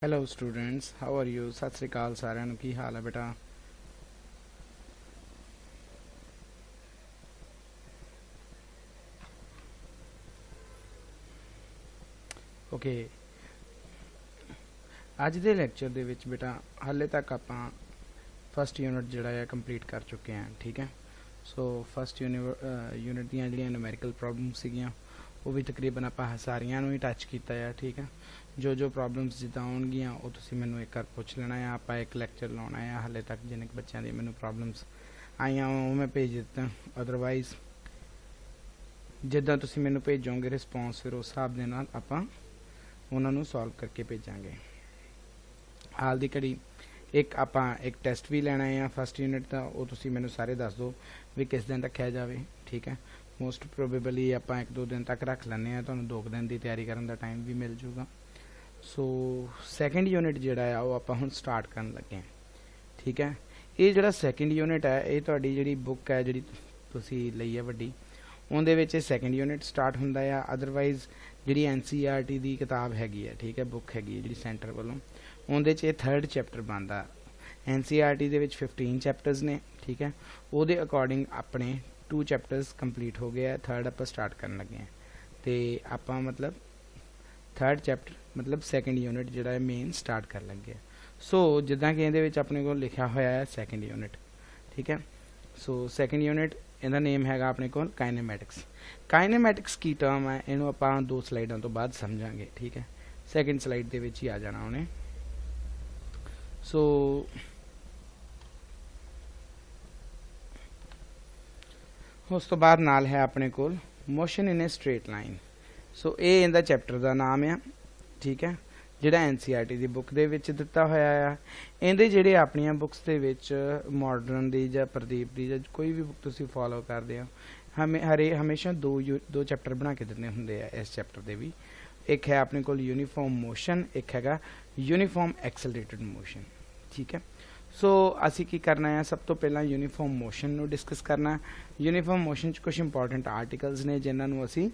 Hello students, how are you. सत श्री अकाल साਰਿਆਂ ਨੂੰ। ਕੀ ਹਾਲ ਹੈ ਬੇਟਾ? ਓਕੇ, ਅੱਜ ਦੇ ਲੈਕਚਰ ਦੇ ਵਿੱਚ ਬੇਟਾ ਹਾਲੇ ਤੱਕ ਆਪਾਂ ਫਸਟ ਯੂਨਿਟ ਜਿਹੜਾ ਹੈ ਕੰਪਲੀਟ ਕਰ ਚੁੱਕੇ ਹਾਂ। ਠੀਕ ਹੈ, ਸੋ ਫਸਟ ਯੂਨਿਟ ਦੀਆਂ ਜਿਹੜੀਆਂ ਨੂਮੈਰੀਕਲ ਪ੍ਰੋਬਲਮ ਸੀਗੀਆਂ ਉਹ ਵੀ ਤਕਰੀਬਨ ਆਪਾਂ ਸਾਰੀਆਂ ਨੂੰ ਹੀ ਟੱਚ ਕੀਤਾ ਹੈ। ਠੀਕ ਹੈ, ਜੋ ਪ੍ਰੋਬਲਮਸ ਜਿੱਦਾਂ ਆਉਣਗੀਆਂ ਉਹ ਤੁਸੀਂ ਮੈਨੂੰ ਇੱਕ ਵਾਰ ਪੁੱਛ ਲੈਣਾ ਆ। ਆਪਾਂ ਇੱਕ ਲੈਕਚਰ ਲਾਉਣਾ ਆ। ਹਾਲੇ ਤੱਕ ਜਿੰਨੇ ਕੁ ਬੱਚਿਆਂ ਦੀ ਮੈਨੂੰ ਪ੍ਰੋਬਲਮਸ ਆਈਆਂ ਉਹ ਮੈਂ ਭੇਜ ਦਿੱਤਾ। ਅਦਰਵਾਈਜ਼ ਜਿੱਦਾਂ ਤੁਸੀਂ ਮੈਨੂੰ ਭੇਜੋਗੇ ਰਿਸਪੌਂਸ, ਫਿਰ ਉਸ ਹਿਸਾਬ ਦੇ ਨਾਲ ਆਪਾਂ ਉਹਨਾਂ ਨੂੰ ਸੋਲਵ ਕਰਕੇ ਭੇਜਾਂਗੇ। ਹਾਲ ਦੀ ਘੜੀ ਇੱਕ ਟੈਸਟ ਵੀ ਲੈਣਾ ਹੈ ਫਸਟ ਯੂਨਿਟ ਦਾ। ਉਹ ਤੁਸੀਂ ਮੈਨੂੰ ਸਾਰੇ ਦੱਸ ਦਿਓ ਵੀ ਕਿਸ ਦਿਨ ਰੱਖਿਆ ਜਾਵੇ। ਠੀਕ ਹੈ, ਮੋਸਟ ਪ੍ਰੋਬੇਬਲੀ ਆਪਾਂ 1-2 ਦਿਨ ਤੱਕ ਰੱਖ ਲੈਂਦੇ ਹਾਂ। ਤੁਹਾਨੂੰ 2 ਦਿਨ ਦੀ ਤਿਆਰੀ ਕਰਨ ਦਾ ਟਾਈਮ ਵੀ ਮਿਲ ਜੂਗਾ। ਸੋ ਸੈਕਿੰਡ ਯੂਨਿਟ ਜਿਹੜਾ ਆ ਉਹ ਆਪਾਂ ਹੁਣ ਸਟਾਰਟ ਕਰਨ ਲੱਗੇ ਹਾਂ। ਠੀਕ ਹੈ, ਇਹ ਜਿਹੜਾ ਸੈਕਿੰਡ ਯੂਨਿਟ ਹੈ ਇਹ ਤੁਹਾਡੀ ਜਿਹੜੀ ਬੁੱਕ ਹੈ ਜਿਹੜੀ ਤੁਸੀਂ ਲਈ ਹੈ ਵੱਡੀ, ਉਹਦੇ ਵਿੱਚ ਇਹ ਸੈਕਿੰਡ ਯੂਨਿਟ ਸਟਾਰਟ ਹੁੰਦਾ ਆ। ਅਦਰਵਾਈਜ਼ ਜਿਹੜੀ NCERT ਦੀ ਕਿਤਾਬ ਹੈਗੀ ਹੈ, ਠੀਕ ਹੈ, ਬੁੱਕ ਹੈਗੀ ਹੈ ਜਿਹੜੀ ਸੈਂਟਰ ਵੱਲੋਂ, ਉਹਦੇ 'ਚ ਇਹ 3rd ਚੈਪਟਰ ਬਣਦਾ। NCERT ਦੇ ਵਿੱਚ 15 ਚੈਪਟਰਸ ਨੇ। ਠੀਕ ਹੈ, ਉਹਦੇ ਅਕੋਰਡਿੰਗ ਆਪਣੇ 2 ਚੈਪਟਰਸ ਕੰਪਲੀਟ ਹੋ ਗਏ ਆ। 3rd ਆਪਾਂ ਸਟਾਰਟ ਕਰਨ ਲੱਗੇ ਹਾਂ ਅਤੇ ਆਪਾਂ ਮਤਲਬ 3rd ਚੈਪਟਰ ਮਤਲਬ ਸੈਕਿੰਡ ਯੂਨਿਟ ਜਿਹੜਾ ਹੈ ਮੇਨ ਸਟਾਰਟ ਕਰ ਲੱਗੇ ਆ। ਸੋ ਜਿੱਦਾਂ ਕਿ ਇਹਦੇ ਵਿੱਚ ਆਪਣੇ ਕੋਲ ਲਿਖਿਆ ਹੋਇਆ ਹੈ ਸੈਕਿੰਡ ਯੂਨਿਟ। ਠੀਕ ਹੈ, ਸੋ ਸੈਕਿੰਡ ਯੂਨਿਟ ਇਹਦਾ ਨੇਮ ਹੈਗਾ ਆਪਣੇ ਕੋਲ ਕਾਈਨੇਮੈਟਿਕਸ। ਕਾਈਨੇਮੈਟਿਕਸ ਕੀ ਟਰਮ ਹੈ ਇਹਨੂੰ ਆਪਾਂ 2 ਸਲਾਈਡਾਂ ਤੋਂ ਬਾਅਦ ਸਮਝਾਂਗੇ। ਠੀਕ ਹੈ, ਸੈਕਿੰਡ ਸਲਾਈਡ ਦੇ ਵਿੱਚ ਹੀ ਆ ਜਾਣਾ ਉਹਨੇ। ਸੋ ਉਸ ਤੋਂ ਬਾਅਦ ਨਾਲ ਹੈ ਆਪਣੇ ਕੋਲ ਮੋਸ਼ਨ ਇਨ ਏ ਸਟ੍ਰੇਟ ਲਾਈਨ। ਸੋ ਇਹ ਇਹਦਾ ਚੈਪਟਰ ਦਾ ਨਾਮ ਆ। ਠੀਕ ਹੈ, ਜਿਹੜਾ NCERT ਦੀ ਬੁੱਕ ਦੇ ਵਿੱਚ ਦਿੱਤਾ ਹੋਇਆ ਆ। ਇਹਦੇ ਜਿਹੜੇ ਆਪਣੀਆਂ ਬੁੱਕਸ ਦੇ ਵਿੱਚ ਮਾਡਰਨ ਦੀ ਜਾਂ ਪ੍ਰਦੀਪ ਦੀ ਜਾਂ ਕੋਈ ਵੀ ਬੁੱਕ ਤੁਸੀਂ ਫੋਲੋ ਕਰਦੇ ਹੋ, ਹਮੇਸ਼ਾ ਦੋ ਚੈਪਟਰ ਬਣਾ ਕੇ ਦਿੰਦੇ ਹੁੰਦੇ ਆ। ਇਸ ਚੈਪਟਰ ਦੇ ਵੀ ਇੱਕ ਹੈ ਆਪਣੇ ਕੋਲ ਯੂਨੀਫਾਰਮ ਮੋਸ਼ਨ, ਇੱਕ ਹੈਗਾ ਯੂਨੀਫਾਰਮ ਐਕਸਲਰੇਟਡ ਮੋਸ਼ਨ। ਠੀਕ ਹੈ, ਸੋ ਅਸੀਂ ਕੀ ਕਰਨਾ ਹੈ, ਸਭ ਤੋਂ ਪਹਿਲਾਂ ਯੂਨੀਫਾਰਮ ਮੋਸ਼ਨ ਨੂੰ ਡਿਸਕਸ ਕਰਨਾ। ਯੂਨੀਫਾਰਮ ਮੋਸ਼ਨ 'ਚ ਕੁਝ ਇੰਪੋਰਟੈਂਟ ਆਰਟੀਕਲਸ ਨੇ ਜਿਨ੍ਹਾਂ ਨੂੰ ਅਸੀਂ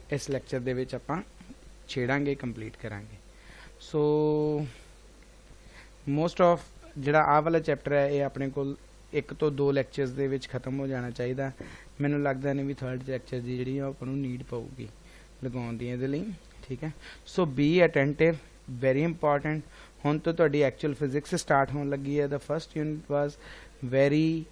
ਇਸ ਲੈਕਚਰ ਦੇ ਵਿੱਚ ਆਪਾਂ ਛੇੜਾਂਗੇ, ਕੰਪਲੀਟ ਕਰਾਂਗੇ। ਸੋ ਮੋਸਟ ਆਫ ਜਿਹੜਾ ਆਹ ਵਾਲਾ ਚੈਪਟਰ ਹੈ ਇਹ ਆਪਣੇ ਕੋਲ 1 ਤੋਂ 2 ਲੈਕਚਰਸ ਦੇ ਵਿੱਚ ਖਤਮ ਹੋ ਜਾਣਾ ਚਾਹੀਦਾ। ਮੈਨੂੰ ਲੱਗਦਾ ਨਹੀਂ ਵੀ 3rd ਲੈਕਚਰ ਦੀ ਜਿਹੜੀ ਆਪਾਂ ਨੂੰ ਨੀਡ ਪਊਗੀ ਲਗਾਉਣ ਦੀ ਇਹਦੇ ਲਈ। ਠੀਕ ਹੈ, ਸੋ ਬੀ ਅਟੈਂਟਿਵ, ਵੈਰੀ ਇੰਪੋਰਟੈਂਟ। ਹੁਣ ਤੋਂ ਤੁਹਾਡੀ ਐਕਚੁਅਲ ਫਿਜ਼ਿਕਸ ਸਟਾਰਟ ਹੋਣ ਲੱਗੀ ਹੈ। ਦਾ ਫਸਟ ਯੂਨਿਟ ਵਾਜ਼ ਵੈਰੀ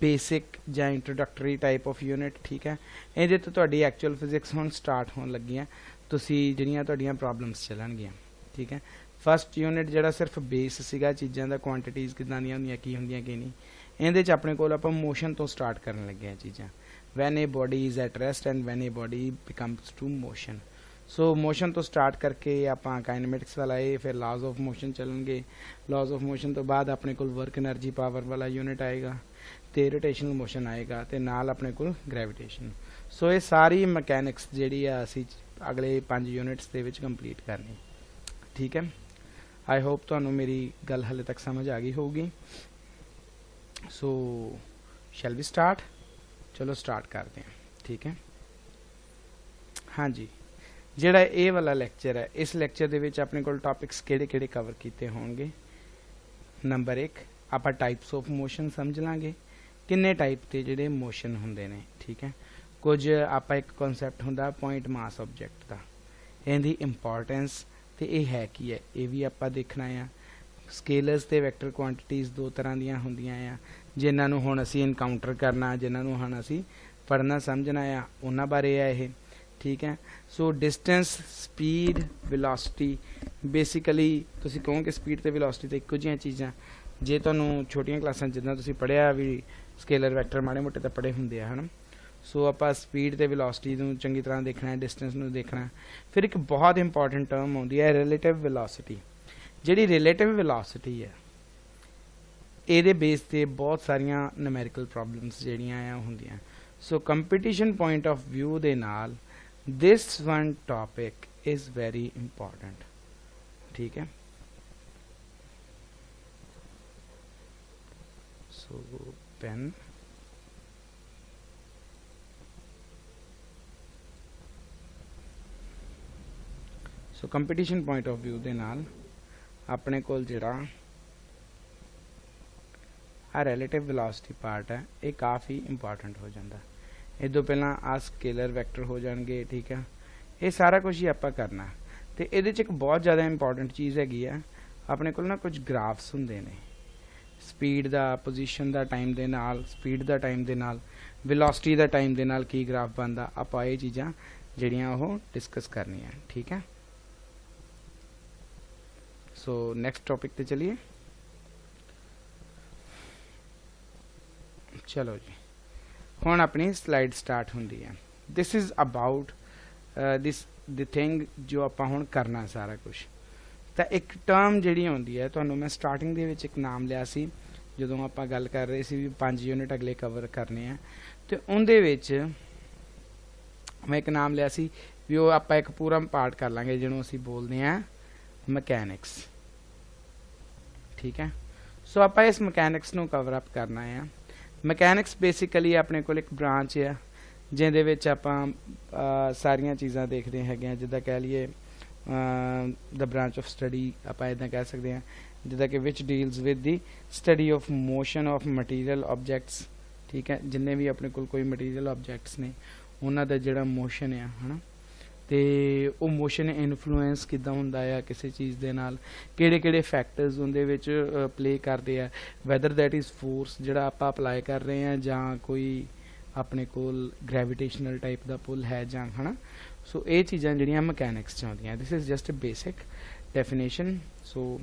ਬੇਸਿਕ ਜਾਂ ਇੰਟਰੋਡਕਟਰੀ ਟਾਈਪ ਆਫ ਯੂਨਿਟ। ਠੀਕ ਹੈ, ਇਹਦੇ ਤੋਂ ਤੁਹਾਡੀ ਐਕਚੁਅਲ ਫਿਜ਼ਿਕਸ ਹੁਣ ਸਟਾਰਟ ਹੋਣ ਲੱਗੀਆਂ। ਤੁਸੀਂ ਜਿਹੜੀਆਂ ਤੁਹਾਡੀਆਂ ਪ੍ਰੋਬਲਮਸ ਚੱਲਣਗੀਆਂ। ਠੀਕ ਹੈ, ਫਸਟ ਯੂਨਿਟ ਜਿਹੜਾ ਸਿਰਫ ਬੇਸ ਸੀਗਾ ਚੀਜ਼ਾਂ ਦਾ, ਕੁਆਂਟੀਟੀਜ਼ ਕਿੱਦਾਂ ਦੀਆਂ ਹੁੰਦੀਆਂ, ਕੀ ਹੁੰਦੀਆਂ ਕੀ ਨਹੀਂ। ਇਹਦੇ 'ਚ ਆਪਣੇ ਕੋਲ ਆਪਾਂ ਮੋਸ਼ਨ ਤੋਂ ਸਟਾਰਟ ਕਰਨ ਲੱਗੇ ਹਾਂ ਚੀਜ਼ਾਂ। When a body is at rest and when a body becomes to motion. So motion ਤੋਂ ਸਟਾਰਟ ਕਰਕੇ ਆਪਾਂ ਕਾਈਨੇਮੈਟਿਕਸ ਵਾਲਾ ਇਹ, ਫਿਰ ਲਾਜ਼ ਆਫ ਮੋਸ਼ਨ ਚੱਲਣਗੇ। ਲਾਜ਼ ਆਫ ਮੋਸ਼ਨ ਤੋਂ ਬਾਅਦ ਆਪਣੇ ਕੋਲ ਵਰਕ ਐਨਰਜੀ ਪਾਵਰ ਵਾਲਾ ਯੂਨਿਟ ਆਏਗਾ ਤੇ ਰੋਟੇਸ਼ਨਲ ਮੋਸ਼ਨ ਆਏਗਾ ਤੇ ਨਾਲ ਆਪਣੇ ਕੋਲ ਗ੍ਰੈਵਿਟੇਸ਼ਨ। ਸੋ ਇਹ ਸਾਰੀ ਮਕੈਨਿਕਸ ਜਿਹੜੀ ਆ ਅਸੀਂ ਅਗਲੇ 5 ਯੂਨਿਟਸ ਦੇ ਵਿੱਚ ਕੰਪਲੀਟ ਕਰਨੀ। ਠੀਕ ਹੈ, ਆਈ ਹੋਪ ਤੁਹਾਨੂੰ ਮੇਰੀ ਗੱਲ ਹਾਲੇ ਤੱਕ ਸਮਝ ਆ ਗਈ ਹੋਊਗੀ। ਸੋ ਸ਼ੈਲ ਵੀ ਸਟਾਰਟ। ਚਲੋ ਸਟਾਰਟ ਕਰਦੇ ਹਾਂ। ਠੀਕ ਹੈ, ਹਾਂਜੀ, ਜਿਹੜਾ ਇਹ ਵਾਲਾ ਲੈਕਚਰ ਹੈ ਇਸ ਲੈਕਚਰ ਦੇ ਵਿੱਚ ਆਪਣੇ ਕੋਲ ਟੌਪਿਕਸ ਕਿਹੜੇ ਕਵਰ ਕੀਤੇ ਹੋਣਗੇ। ਨੰਬਰ 1 ਆਪਾਂ ਟਾਈਪਸ ਆਫ ਮੋਸ਼ਨ ਸਮਝ ਲਾਂਗੇ, ਕਿੰਨੇ ਟਾਈਪ ਦੇ ਜਿਹੜੇ ਮੋਸ਼ਨ ਹੁੰਦੇ ਨੇ। ਠੀਕ ਹੈ, ਕੁਝ ਆਪਾਂ ਇੱਕ ਕਨਸੈਪਟ ਹੁੰਦਾ ਪੁਆਇੰਟ ਮਾਸ ਆਬਜੈਕਟ ਦਾ, ਇਹਦੀ ਇੰਪੋਰਟੈਂਸ ਤੇ ਇਹ ਹੈ ਕੀ ਹੈ ਇਹ ਵੀ ਆਪਾਂ ਦੇਖਣਾ ਆ। ਸਕੇਲਰਸ ਤੇ ਵੈਕਟਰ ਕੁਆਂਟੀਟੀਜ਼ 2 ਤਰ੍ਹਾਂ ਦੀਆਂ ਹੁੰਦੀਆਂ ਆ ਜਿਨ੍ਹਾਂ ਨੂੰ ਹੁਣ ਅਸੀਂ ਇਨਕਾਊਂਟਰ ਕਰਨਾ, ਜਿਨ੍ਹਾਂ ਨੂੰ ਹੁਣ ਅਸੀਂ ਪੜ੍ਹਨਾ ਸਮਝਣਾ ਆ, ਉਹਨਾਂ ਬਾਰੇ ਆ ਇਹ। ਠੀਕ ਹੈ, ਸੋ ਡਿਸਟੈਂਸ, ਸਪੀਡ, ਵੈਲੋਸਿਟੀ। ਬੇਸਿਕਲੀ ਤੁਸੀਂ ਕਹੋਗੇ ਸਪੀਡ ਤੇ ਵੈਲੋਸਿਟੀ ਤੇ ਇੱਕੋ ਜਿਹੀਆਂ ਚੀਜ਼ਾਂ। ਜੇ ਤੁਹਾਨੂੰ ਛੋਟੀਆਂ ਕਲਾਸਾਂ ਜਿੱਦਾਂ ਤੁਸੀਂ ਪੜ੍ਹਿਆ ਵੀ ਸਕੇਲਰ ਵੈਕਟਰ ਮਾੜੇ ਮੋਟੇ ਤਾਂ ਪੜ੍ਹੇ ਹੁੰਦੇ ਆ, ਹੈ ਨਾ। ਸੋ ਆਪਾਂ ਸਪੀਡ ਤੇ ਵੈਲੋਸਿਟੀ ਨੂੰ ਚੰਗੀ ਤਰ੍ਹਾਂ ਦੇਖਣਾ, ਡਿਸਟੈਂਸ ਨੂੰ ਦੇਖਣਾ। ਫਿਰ ਇੱਕ ਬਹੁਤ ਇੰਪੋਰਟੈਂਟ ਟਰਮ ਆਉਂਦੀ ਹੈ ਰਿਲੇਟਿਵ ਵੈਲੋਸਿਟੀ। ਜਿਹੜੀ ਰਿਲੇਟਿਵ ਵੈਲੋਸਿਟੀ ਹੈ ਇਹਦੇ ਬੇਸ ਤੇ ਬਹੁਤ ਸਾਰੀਆਂ ਨੂਮੈਰੀਕਲ ਪ੍ਰੋਬਲਮਸ ਜਿਹੜੀਆਂ ਆ ਹੁੰਦੀਆਂ। ਸੋ ਕੰਪੀਟੀਸ਼ਨ ਪੁਆਇੰਟ ਆਫ ਵਿਊ ਦੇ ਨਾਲ this one topic is very important. ठीक है, so pen so competition point of view दे नाल अपने कोल जिहड़ा आ रिलेटिव वेलोसिटी पार्ट है ये काफ़ी इंपॉर्टेंट हो जाता। इस तो पहला आ स्केलर वैक्टर हो जाएंगे, ठीक है। ये सारा कुछ ही आप करना तो ये एक बहुत ज़्यादा इंपॉर्टेंट चीज़ हैगी है अपने को ना कुछ ग्राफ्स होंगे ने स्पीड का पोजीशन का टाइम के नाल स्पीड का टाइम के नाल वेलोसिटी का टाइम के नाल की ग्राफ बनता आप ये चीज़ां जड़ियाँ वो डिस्कस करनियाँ, ठीक है। सो नैक्सट टॉपिक पे चलिए। चलो जी हुण अपनी स्लाइड स्टार्ट होंदी है। This is about this the thing जो आप हुण करना सारा कुछ। तो एक टर्म जिहड़ी होंदी है तुहानूं मैं स्टार्टिंग दे विच एक नाम लिया सी जदों आपां गल कर रहे सी भी 5 यूनिट अगले कवर करने हैं तो उहदे विच मैं एक नाम लिया सी भी वो आपां एक पूरा पार्ट कर लांगे जिहनूं असीं बोलदे हैं मैकेनिक्स, ठीक है। सो आपां इस मैकेनिक्स नूं कवर अप करना है। मैकेनिक्स बेसिकली अपने कोल एक ब्रांच है जिहदे विच आपां सारियां चीज़ां देखदे हैगे जिद्दां कह लीए द ब्रांच ऑफ स्टडी आप इदा कह सकते हैं जिदा कि which deals with the study of motion of material objects, ठीक है। जिन्ने भी अपने कोल कोई मटीरियल ऑब्जेक्ट्स ने उन्हां दा जिहड़ा मोशन है ना तो वो मोशन इन्फ्लुएंस किद्दां हुंदा है किसी चीज़ दे नाल किहड़े फैक्टर्स उहदे विच प्ले करते हैं वैदर दैट इज़ फोर्स जिहड़ा आपां अप्लाई कर रहे हैं जां कोई अपने कोल ग्रेविटेशनल टाइप का पुल है जां है ना। सो ये चीज़ां जिहड़ियां मैकेनिक्स चाहदियां this is just a basic definition. So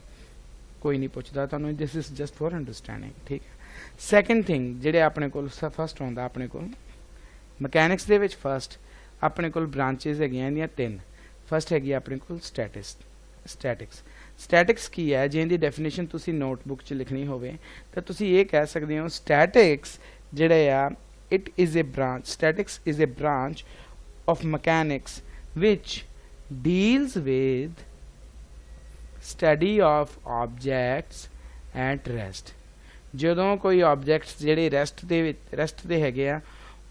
कोई नहीं पुछदा तुहानूं this is just for understanding, ठीक है। सैकेंड थिंग जिहड़े अपने कोल फस्ट आउंदा अपने कोल मैकेनिक्स दे विच फस्ट अपने कोल ब्रांचेस हैगियां इहदियां 3। फस्ट हैगी अपने कोल स्टैटिक्स। स्टैटिक्स की है जिहदी डेफिनेशन तुसीं नोटबुक च लिखनी होवे तां तुसीं ये कह सकदे हो स्टैटिक्स जिहड़े आ it is a branch statics is a branch of mechanics which deals with study of objects at rest। ਜਦੋਂ ਕੋਈ ऑब्जेक्ट्स ਜਿਹੜੇ ਰੈਸਟ ਤੇ ਹੈਗੇ ਆ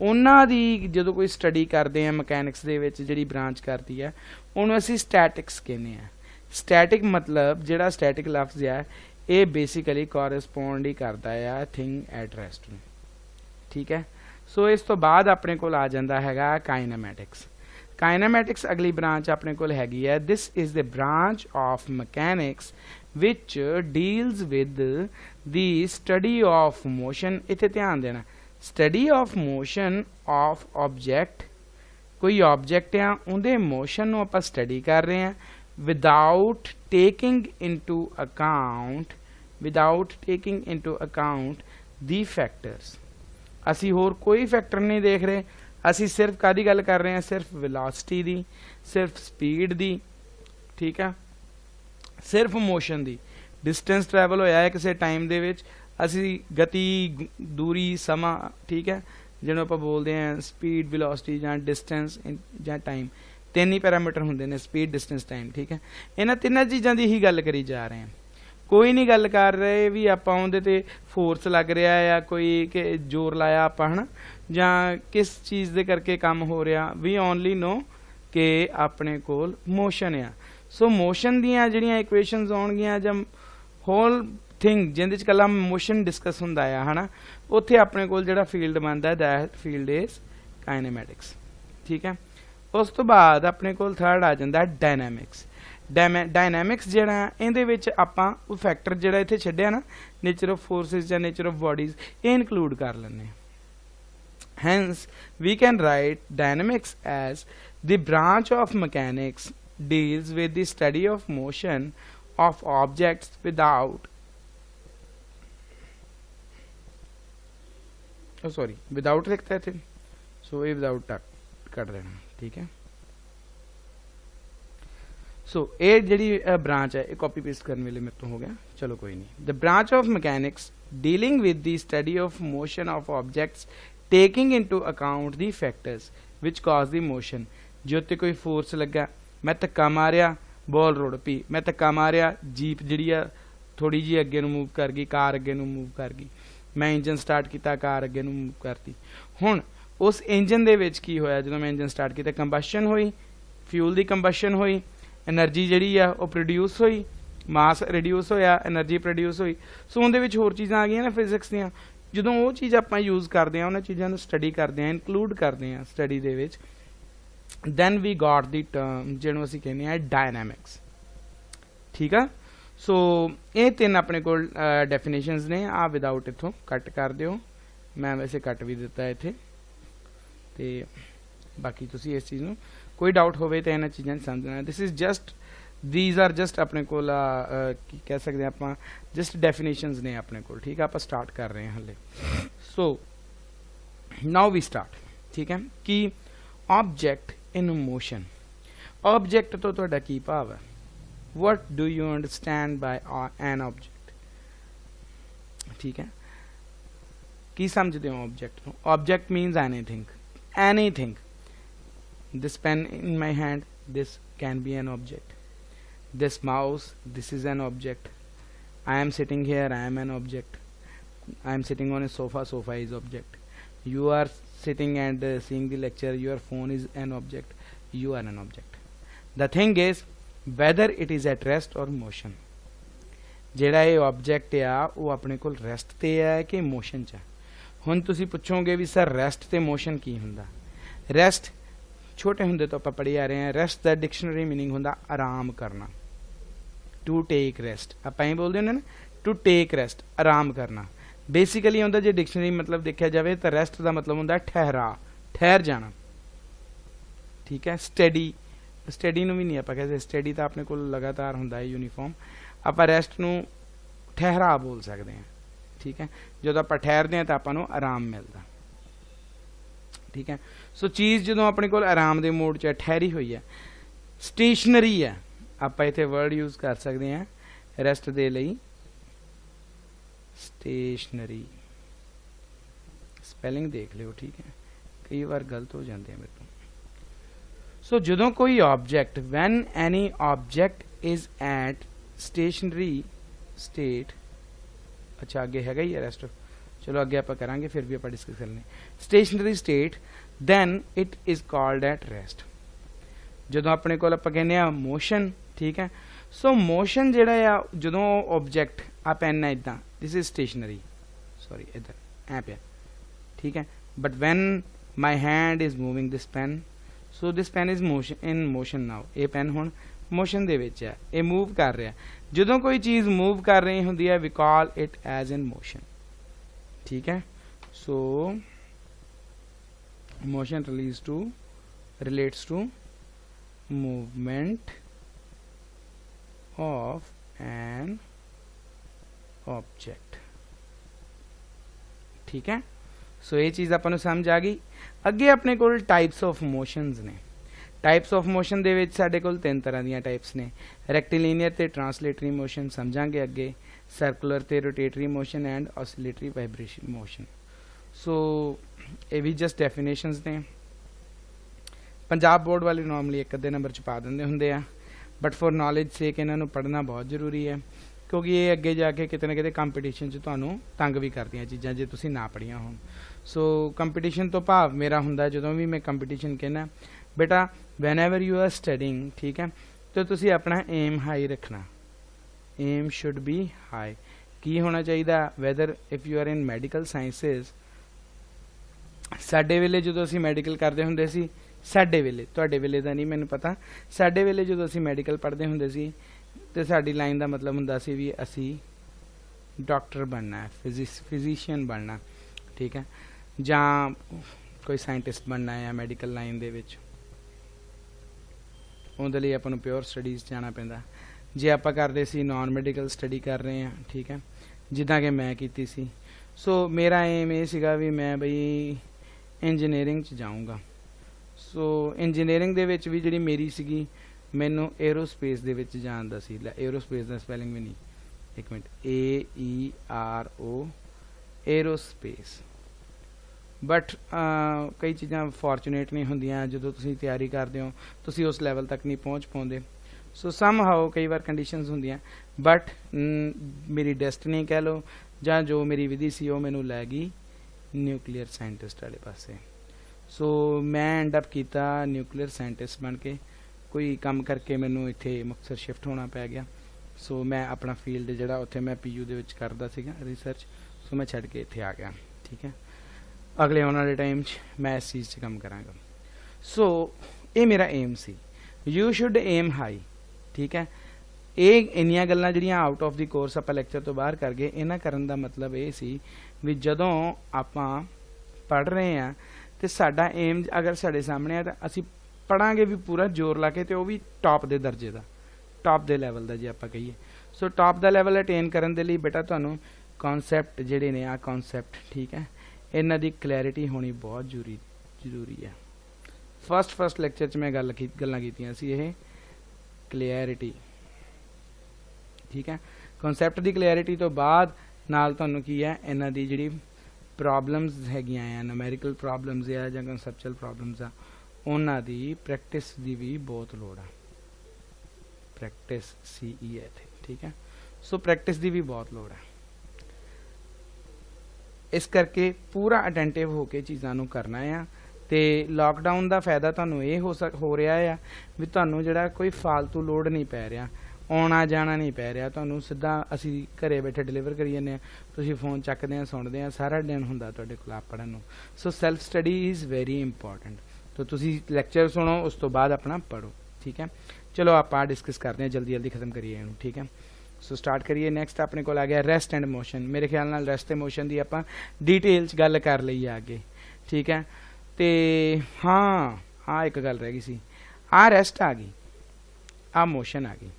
ਉਹਨਾਂ ਦੀ ਜਦੋਂ ਕੋਈ ਸਟੱਡੀ ਕਰਦੇ ਆ ਮਕੈਨਿਕਸ ਦੇ ਵਿੱਚ ਜਿਹੜੀ ਬ੍ਰਾਂਚ ਕਰਦੀ ਹੈ ਉਹਨੂੰ ਅਸੀਂ ਸਟੈਟਿਕਸ ਕਹਿੰਦੇ ਆ। ਸਟੈਟਿਕ ਮਤਲਬ ਜਿਹੜਾ ਸਟੈਟਿਕ ਲਫ਼ਜ਼ ਆ ਇਹ ਬੇਸਿਕਲੀ ਕੋਰਸਪੋਂਡ ਹੀ ਕਰਦਾ ਆ ਥਿੰਗ ਐਟ ਰੈਸਟ ਨੂੰ, ठीक है। सो इस तो बाद अपने को आ जाता है काइनेमैटिक्स। काइनेमैटिक्स अगली ब्रांच अपने को हैगी है this is the branch of mechanics which deals with the study of motion. इत्थे ध्यान देना study of motion of object कोई ऑब्जेक्ट आ उहदे मोशन नूं आपां स्टडी कर रहे हैं without taking into account the factors. असी होर कोई फैक्टर नहीं देख रहे असी सिर्फ कादी गल कर रहे हैं सिर्फ वेलोसिटी दी सिर्फ स्पीड दी, ठीक है, सिर्फ मोशन दी। डिस्टेंस ट्रैवल होया है किसी टाइम दे विच असी गति दूरी समा, ठीक है, जिन्हों आप बोलते हैं स्पीड वेलोसिटी जां डिस्टेंस जां टाइम 3 ही पैरामीटर होंदे ने स्पीड डिस्टेंस टाइम, ठीक है। इन्हां 3 चीज़ों की ही गल करी जा रहे हैं कोई नहीं गल कर रहे भी आपां उहदे ते फोर्स लग रहा है या कोई कि जोर लाया आपां है ना जां किस चीज़ दे करके काम हो रहा वी ओनली नो कि अपने कोल मोशन आ। सो मोशन दियां जिहड़ियां इक्वेशनस आउणगियां जां होल थिंग जिहदे च कल्ला मोशन डिस्कस हुंदा है ना उत्थे अपने कोल जिहड़ा फील्ड बनदा दैट फील्ड इज़ काइनेमैटिक्स, ठीक है। उस तो बाद अपने कोल थर्ड आ जांदा डायनामिक्स। डायनामिक्स जिहड़ा इहदे विच आपां वो फैक्टर जिहड़ा इत्थे छड्डिया ना नेचर ऑफ फोर्सिस जां नेचर ऑफ बॉडीज ये इनकलूड कर लैंदे। Hence we can write dynamics as the branch of mechanics deals with the study of motion of objects without without लिखता है थे सो ये विदाउट कर देना, ठीक है। सो ये जी ब्रांच है कॉपी पेस्ट करने वाले मेरे तो हो गया, चलो कोई नहीं। The branch of mechanics dealing with the study of motion of objects taking into account the factors which cause the motion. जो ते कोई फोर्स लगा मैं धक्का मारिया बॉल रुड़ पई, मैं धक्का मारिया जीप जी थोड़ी जी अगे मूव कर गई, कार अगे मूव कर गई, मैं इंजन स्टार्ट किया कार अगे मूव करती। हुण उस इंजन दे विच की होया जो मैं इंजन स्टार्ट किया कंबशन हुई फ्यूल की कंबशन हुई एनर्जी जिहड़ी आ वो प्रोड्यूस होई, मास रिड्यूस होया, एनर्जी प्रोड्यूस होई। सो उहदे विच होर चीज़ां आ गईयां ना फिजिक्स दीयां। ਜਦੋਂ ਉਹ ਚੀਜ਼ ਆਪਾਂ यूज़ करते हैं, उन्होंने चीज़ों स्टडी करते हैं, इनकलूड करते हैं study they which, then we got the term ਜਿਹਨੂੰ ਅਸੀਂ ਕਹਿੰਦੇ ਆ डायनामिक्स। ठीक है, सो ये तीन अपने को डेफिनेशनस ने। आ विदाउट इथों कट कर दिओ, मैं वैसे कट भी दिता है इत्थे, ते बाकी तुसी इस चीज़ नूं कोई डाउट होवे तो इन्हां चीज़ां समझना। This is just, these are just अपने को की कह सकते हैं आप, जस्ट डेफिनेशनस ने अपने को। ठीक है, आप स्टार्ट कर रहे हैं हले। So now we start. ठीक है, कि ऑब्जेक्ट इन मोशन, ऑब्जेक्ट तो तुहाडा की भाव है, what do you understand by an object. ठीक है, की समझते हो ऑब्जेक्ट को? Object means anything, anything. This pain in my hand, this can be an object. This mouse, this is an object. I am sitting here, I am an object. I am sitting on a sofa, sofa is object. You are sitting and seeing the lecture, your phone is an object. You are an object. The thing is whether it is at rest or motion। ਜਿਹੜਾ ਇਹ object ਆ ਉਹ ਆਪਣੇ ਕੋਲ rest ਤੇ ਹੈ ਕਿ motion 'ਚ ਹੈ। ਹੁਣ ਤੁਸੀਂ ਪੁੱਛੋਗੇ ਵੀ ਸਰ ਰੈਸਟ ਤੇ ਮੋਸ਼ਨ ਕੀ ਹੁੰਦਾ? ਰੈਸਟ ਛੋਟੇ ਹੁੰਦੇ ਤੋਂ ਆਪਾਂ ਪੜ੍ਹੀ ਆ ਰਹੇ ਹਾਂ, ਰੈਸਟ ਦਾ ਡਿਕਸ਼ਨਰੀ ਮੀਨਿੰਗ ਹੁੰਦਾ ਆਰਾਮ ਕਰਨਾ, टू टेक रेस्ट। आप ही बोलते हैं ना, टू टेक रेस्ट, आराम करना। बेसिकली होंदा जे डिक्शनरी मतलब देखा जाए तो रेस्ट का मतलब होंदा ठहरा, ठहर जाना। ठीक है, स्टडी, स्टडी नूं भी नहीं आप कहते, स्टडी तो अपने को लगातार होंदा है यूनीफॉर्म। आप रेस्ट नूं ठहरा बोल सकते हैं। ठीक है, जो आप ठहरते हैं तो आपां नूं आराम मिलता। ठीक है, सो चीज़ जो अपने को आराम के मोड च ठहरी हुई है, स्टेशनरी है। आप इत्थे वर्ड यूज कर सकते हैं रेस्ट दे लई, स्टेशनरी। स्पैलिंग देख लियो। ठीक है, कई बार गलत हो जाते हैं मेरे को। सो जो कोई object, when any object is at stationary state. अच्छा आगे हैगा ही रेस्ट, चलो आगे आप करांगे, फिर भी आप डिस्कस कर लें। Stationary state, then it is called at rest. जो अपने को आप कहने मोशन। ठीक है, सो मोशन जिहड़ा आ, जो ऑब्जेक्ट आ पेन है इदा, दिस इज स्टेशनरी, सॉरी इधर ऐ पे। ठीक है, but when my hand is moving this pen, so this pen is motion, in motion now. ये पेन हुण मोशन दे विच है, ये मूव कर रहा है। जो कोई चीज़ मूव कर रही होंदी है, we call it as in motion. ठीक है, so motion relates to movement of an object। ठीक है, सो ये चीज़ अपन समझ आ गई। अगे अपने को टाइप्स ऑफ मोशंस ने। टाइप्स ऑफ मोशन दे विच साडे कोल तीन तरह दी टाइप्स ने, रेक्टिलीनियर ते ट्रांसलेटरी मोशन समझांगे अगे, सर्कुलर ते rotatory motion and oscillatory vibration motion. So ये भी जस्ट डेफिनेशंस ने। पंजाब बोर्ड वाले नॉर्मली एक अद्धे नंबर च पा दिंदे हुंदे आ, बट फॉर नॉलेज से इन्हों पढ़ना बहुत जरूरी है, क्योंकि ये अगे जाके कितने ना कितने कंपीटीशन तुहानूं तंग भी करदियां चीज़ां जे तुसीं ना पढ़िया हो। सो कंपीटीशन तो भाव मेरा हुंदा जो भी मैं कंपीटीशन कहना, बेटा whenever you are studying. ठीक है, तो तुसी अपना एम हाई रखना, एम शुड बी हाई। की होना चाहिए, whether if you are in medical sciences. साडे वेले जो असीं मैडिकल करते हुंदे सी, साडे वेले, तुहाडे वेले दा नहीं मैनूं पता, साडे वेले जो असीं मैडिकल पढ़ते हुंदे सी ते साडी लाइन का मतलब हुंदा सी भी असी डॉक्टर बनना है, फिजिशियन बनना। ठीक है, जां कोई साइंटिस्ट बनना है मैडिकल लाइन दे विच, उहदे लई आपां नूं प्योर स्टडीज़ जाना पैंदा। जे आपां करदे सी नॉन मैडिकल स्टडी कर रहे हैं, ठीक है, जिद्दां कि मैं कीती सी। सो मेरा एम ये सीगा भी मैं बई इंजीनियरिंग च जाऊँगा। सो इंजीनियरिंग दे विच भी जिहड़ी मेरी सीगी, मैनू एरोस्पेस दे विच जाण दा सी। एरोस्पेस दा स्पैलिंग भी नहीं, एक मिनट, AERO, एरोस्पेस। बट कई चीज़ां फॉर्चुनेट नहीं होंदियां, जो तुसीं तैयारी करते हो तुसीं उस लैवल तक नहीं पहुँच पाउंदे। सो सम हाउ कई बार कंडीशनस होंदियां, बट मेरी डेस्टिनी कह लो जां जो मेरी विधि सी वो मैनू लै गई न्यूक्लीयर साइंटिस्ट वाले पासे। सो मैं एंड अप किया न्यूक्लीयर साइंटिस्ट बन के कोई काम करके मैनू इत्थे मुक्तसर शिफ्ट होना पै गया। सो मैं अपना फील्ड जिहड़ा उत्थे मैं PU दे विच करदा सीगा रिसर्च, सो मैं छड्ड के इत्थे आ गया। ठीक है, अगले आने वाले टाइम मैं इस चीज़ काम करांगा। सो ये मेरा aim see, you should aim high. ठीक है, ये इन्नियां गल्लां जिहड़ियां आउट ऑफ द कोर्स आपां लैक्चर तो बाहर कर गए, इन्हां करन दा मतलब ये सी भी जदों आपां पढ़ रहे हैं तो साडा एम अगर साडे सामने है तो असीं पढ़ांगे भी पूरा जोर ला के, तो वो भी टॉप दे दर्जे का, टॉप दे लैवल का जे आपां कहिए। सो टॉप दा लैवल अटेन करन दे लई बेटा तुहानूं कॉन्सैप्ट जिहड़े ने आ कॉन्सैप्ट, ठीक है, इन्हां दी क्लैरिटी होनी बहुत जरूरी है। फर्स्ट लैक्चर च मैं गल्लां कीतियां सी ये क्लैरिटी। ठीक है, कॉन्सैप्ट की क्लैरिटी तो बाद नाल तुहानूं की है इन्हां दी जिहड़ी प्रॉब्लम्स हैगियां आ, न्यूमेरिकल प्रॉब्लम्स आ जां कंसैप्चुअल प्रॉब्लम्स आ, उन्हां दी प्रैक्टिस दी भी बहुत लोड़ आ। प्रैक्टिस CE है इत्थे। ठीक है, सो प्रैक्टिस की भी बहुत लोड़ है, इस करके पूरा अटेंटिव होकर चीज़ों को करना है। तो लॉकडाउन का फायदा तुहानूं ये हो रहा है भी तुहानूं जिहड़ा कोई फालतू लोड नहीं पै रहा, आना जाना नहीं पै रहा, तुहानूं सीधा असी घरे बैठे डिलीवर करी जाने, तुसीं फोन चकदे आ सुनते हैं, सारा दिन हुंदा तुहाडे कोल आप पढ़न नूं। So self study is very important. तो तुसीं लैक्चर सुनो, उस तो बाद अपना पढ़ो। ठीक है, चलो आप डिस्कस करते हैं, जल्दी खत्म करिए इहनूं। ठीक है, सो स्टार्ट करिए। नैक्सट अपने को आ गया रेस्ट एंड मोशन। मेरे ख्याल नाल रेस्ट ते मोशन की आप डिटेल च गल कर लई आगे। ठीक है, तो हाँ आ एक गल रह गई सी, आ रेस्ट आ गई, आ मोशन आ गई।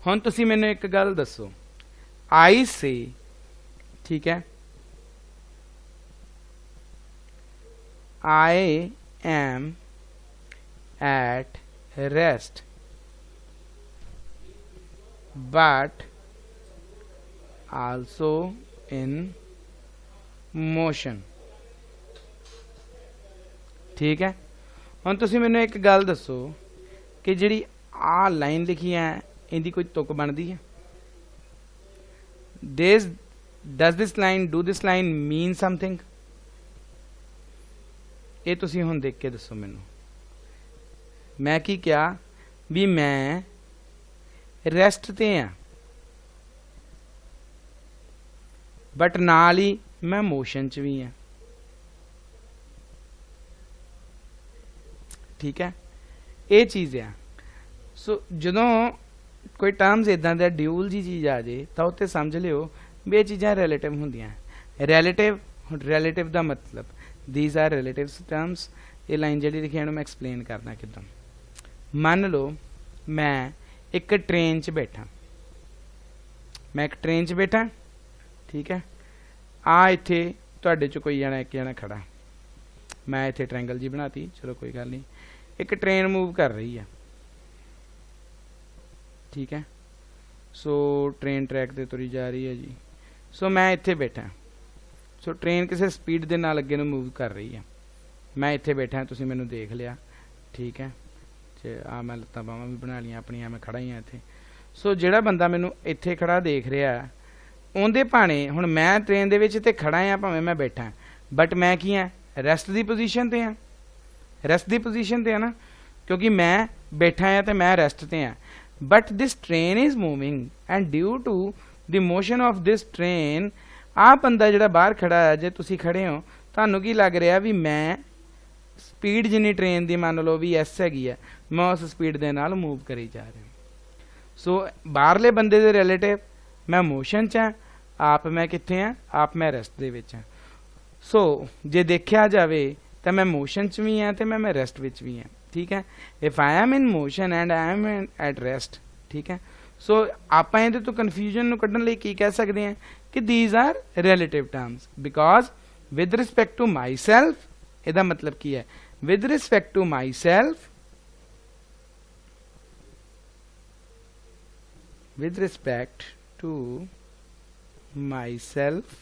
हुण तुसीं मैनूं एक गल दसो, आई से, ठीक है, I am at rest but also in motion। ठीक है, हुण तुसीं मैनूं एक गल दसो कि जिहड़ी आ लाइन लिखी है इहदी कोई तुक बनदी है? Does this line do this line mean something? ये तुसीं हुण देख के दसो मैनूं। मैं की क्या भी मैं रेस्ट ते आ, बट नाल ही मैं मोशन च भी हाँ। ठीक है, ये चीज़ है। सो जदों कोई टर्म्स इदां दा ड्यूल जी चीज़ आ जाए तो उत्ते समझ लियो भी ये चीज़ां रिलेटिव होंदियां। रिलेटिव दा मतलब दीज आर रिलेटिव टर्म्स। ये लाइन जी लिखी है मैं एक्सप्लेन करना किदां। मान लो मैं एक ट्रेन च बैठा, मैं एक ट्रेन च बैठा, ठीक है, आ इत्थे तुहाडे च कोई जना एक जना खड़ा, मैं इत्थे ट्रायंगल जी बनाती, चलो कोई गल नहीं। एक ट्रेन मूव कर रही है, ठीक है, सो ट्रेन ट्रैक ते तुरी जा रही है जी। सो मैं इत्थे बैठा, सो ट्रेन किसी स्पीड के नाल अगे नूं मूव कर रही है, मैं इत्थे बैठा, तुसीं मैनूं देख लिया। ठीक है, आ मैं लत्तां बावां भी बना लिया अपनियां, मैं खड़ा ही हाँ इत्थे। सो जिहड़ा बंदा मैनूं इत्थे खड़ा देख रहा उहदे भाणे हुण मैं ट्रेन दे विच ते खड़ा हाँ, भावें मैं बैठा, बट मैं की हाँ रेस्ट दी पोजीशन ते हाँ, रेस्ट दी पोजीशन ते है ना, क्योंकि मैं बैठा हाँ तो मैं रेस्ट ते हाँ। But this train is moving and due to the motion of this train आ बंदा जिहड़ा बाहर खड़ा है, जे तुसीं खड़े हो तुहानूं की लग रहा भी मैं स्पीड जिन्नी ट्रेन की मान लो भी एस हैगी है, मैं उस स्पीड के नाल मूव करी जा रहा। सो बाहरले बंदे दे रिलेटिव मैं मोशन च हाँ, आप मैं कित्थे हाँ, आप मैं रेस्ट दे विच हाँ। सो जे देखा जाए तो मैं मोशन च भी हाँ तो मैं रेस्ट विच भी हाँ। ठीक है, if I am in motion and I am at rest. ठीक है, सो आप ये तो कन्फ्यूजन नूं कड्ढण लई की कह सकते हैं कि these are relative terms, because with respect to myself, इहदा मतलब की है with respect to myself, with respect to myself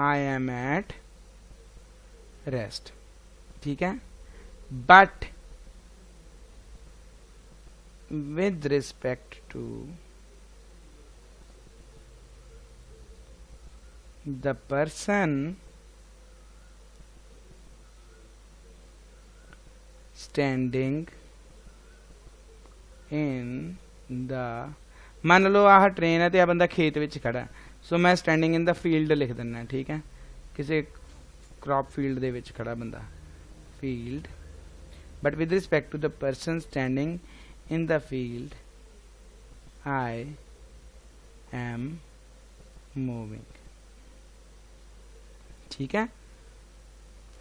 I am at rest। ठीक है, but with respect to the person standing in the, मान लो आह train है तो आ बंदा खेत विच खड़ा, सो मैं स्टैंडिंग इन द फील्ड लिख दिना, ठीक है, किसी क्रॉप फील्ड दे विच खड़ा बंदा, field, but with respect to the person standing in the field I am moving. ठीक है,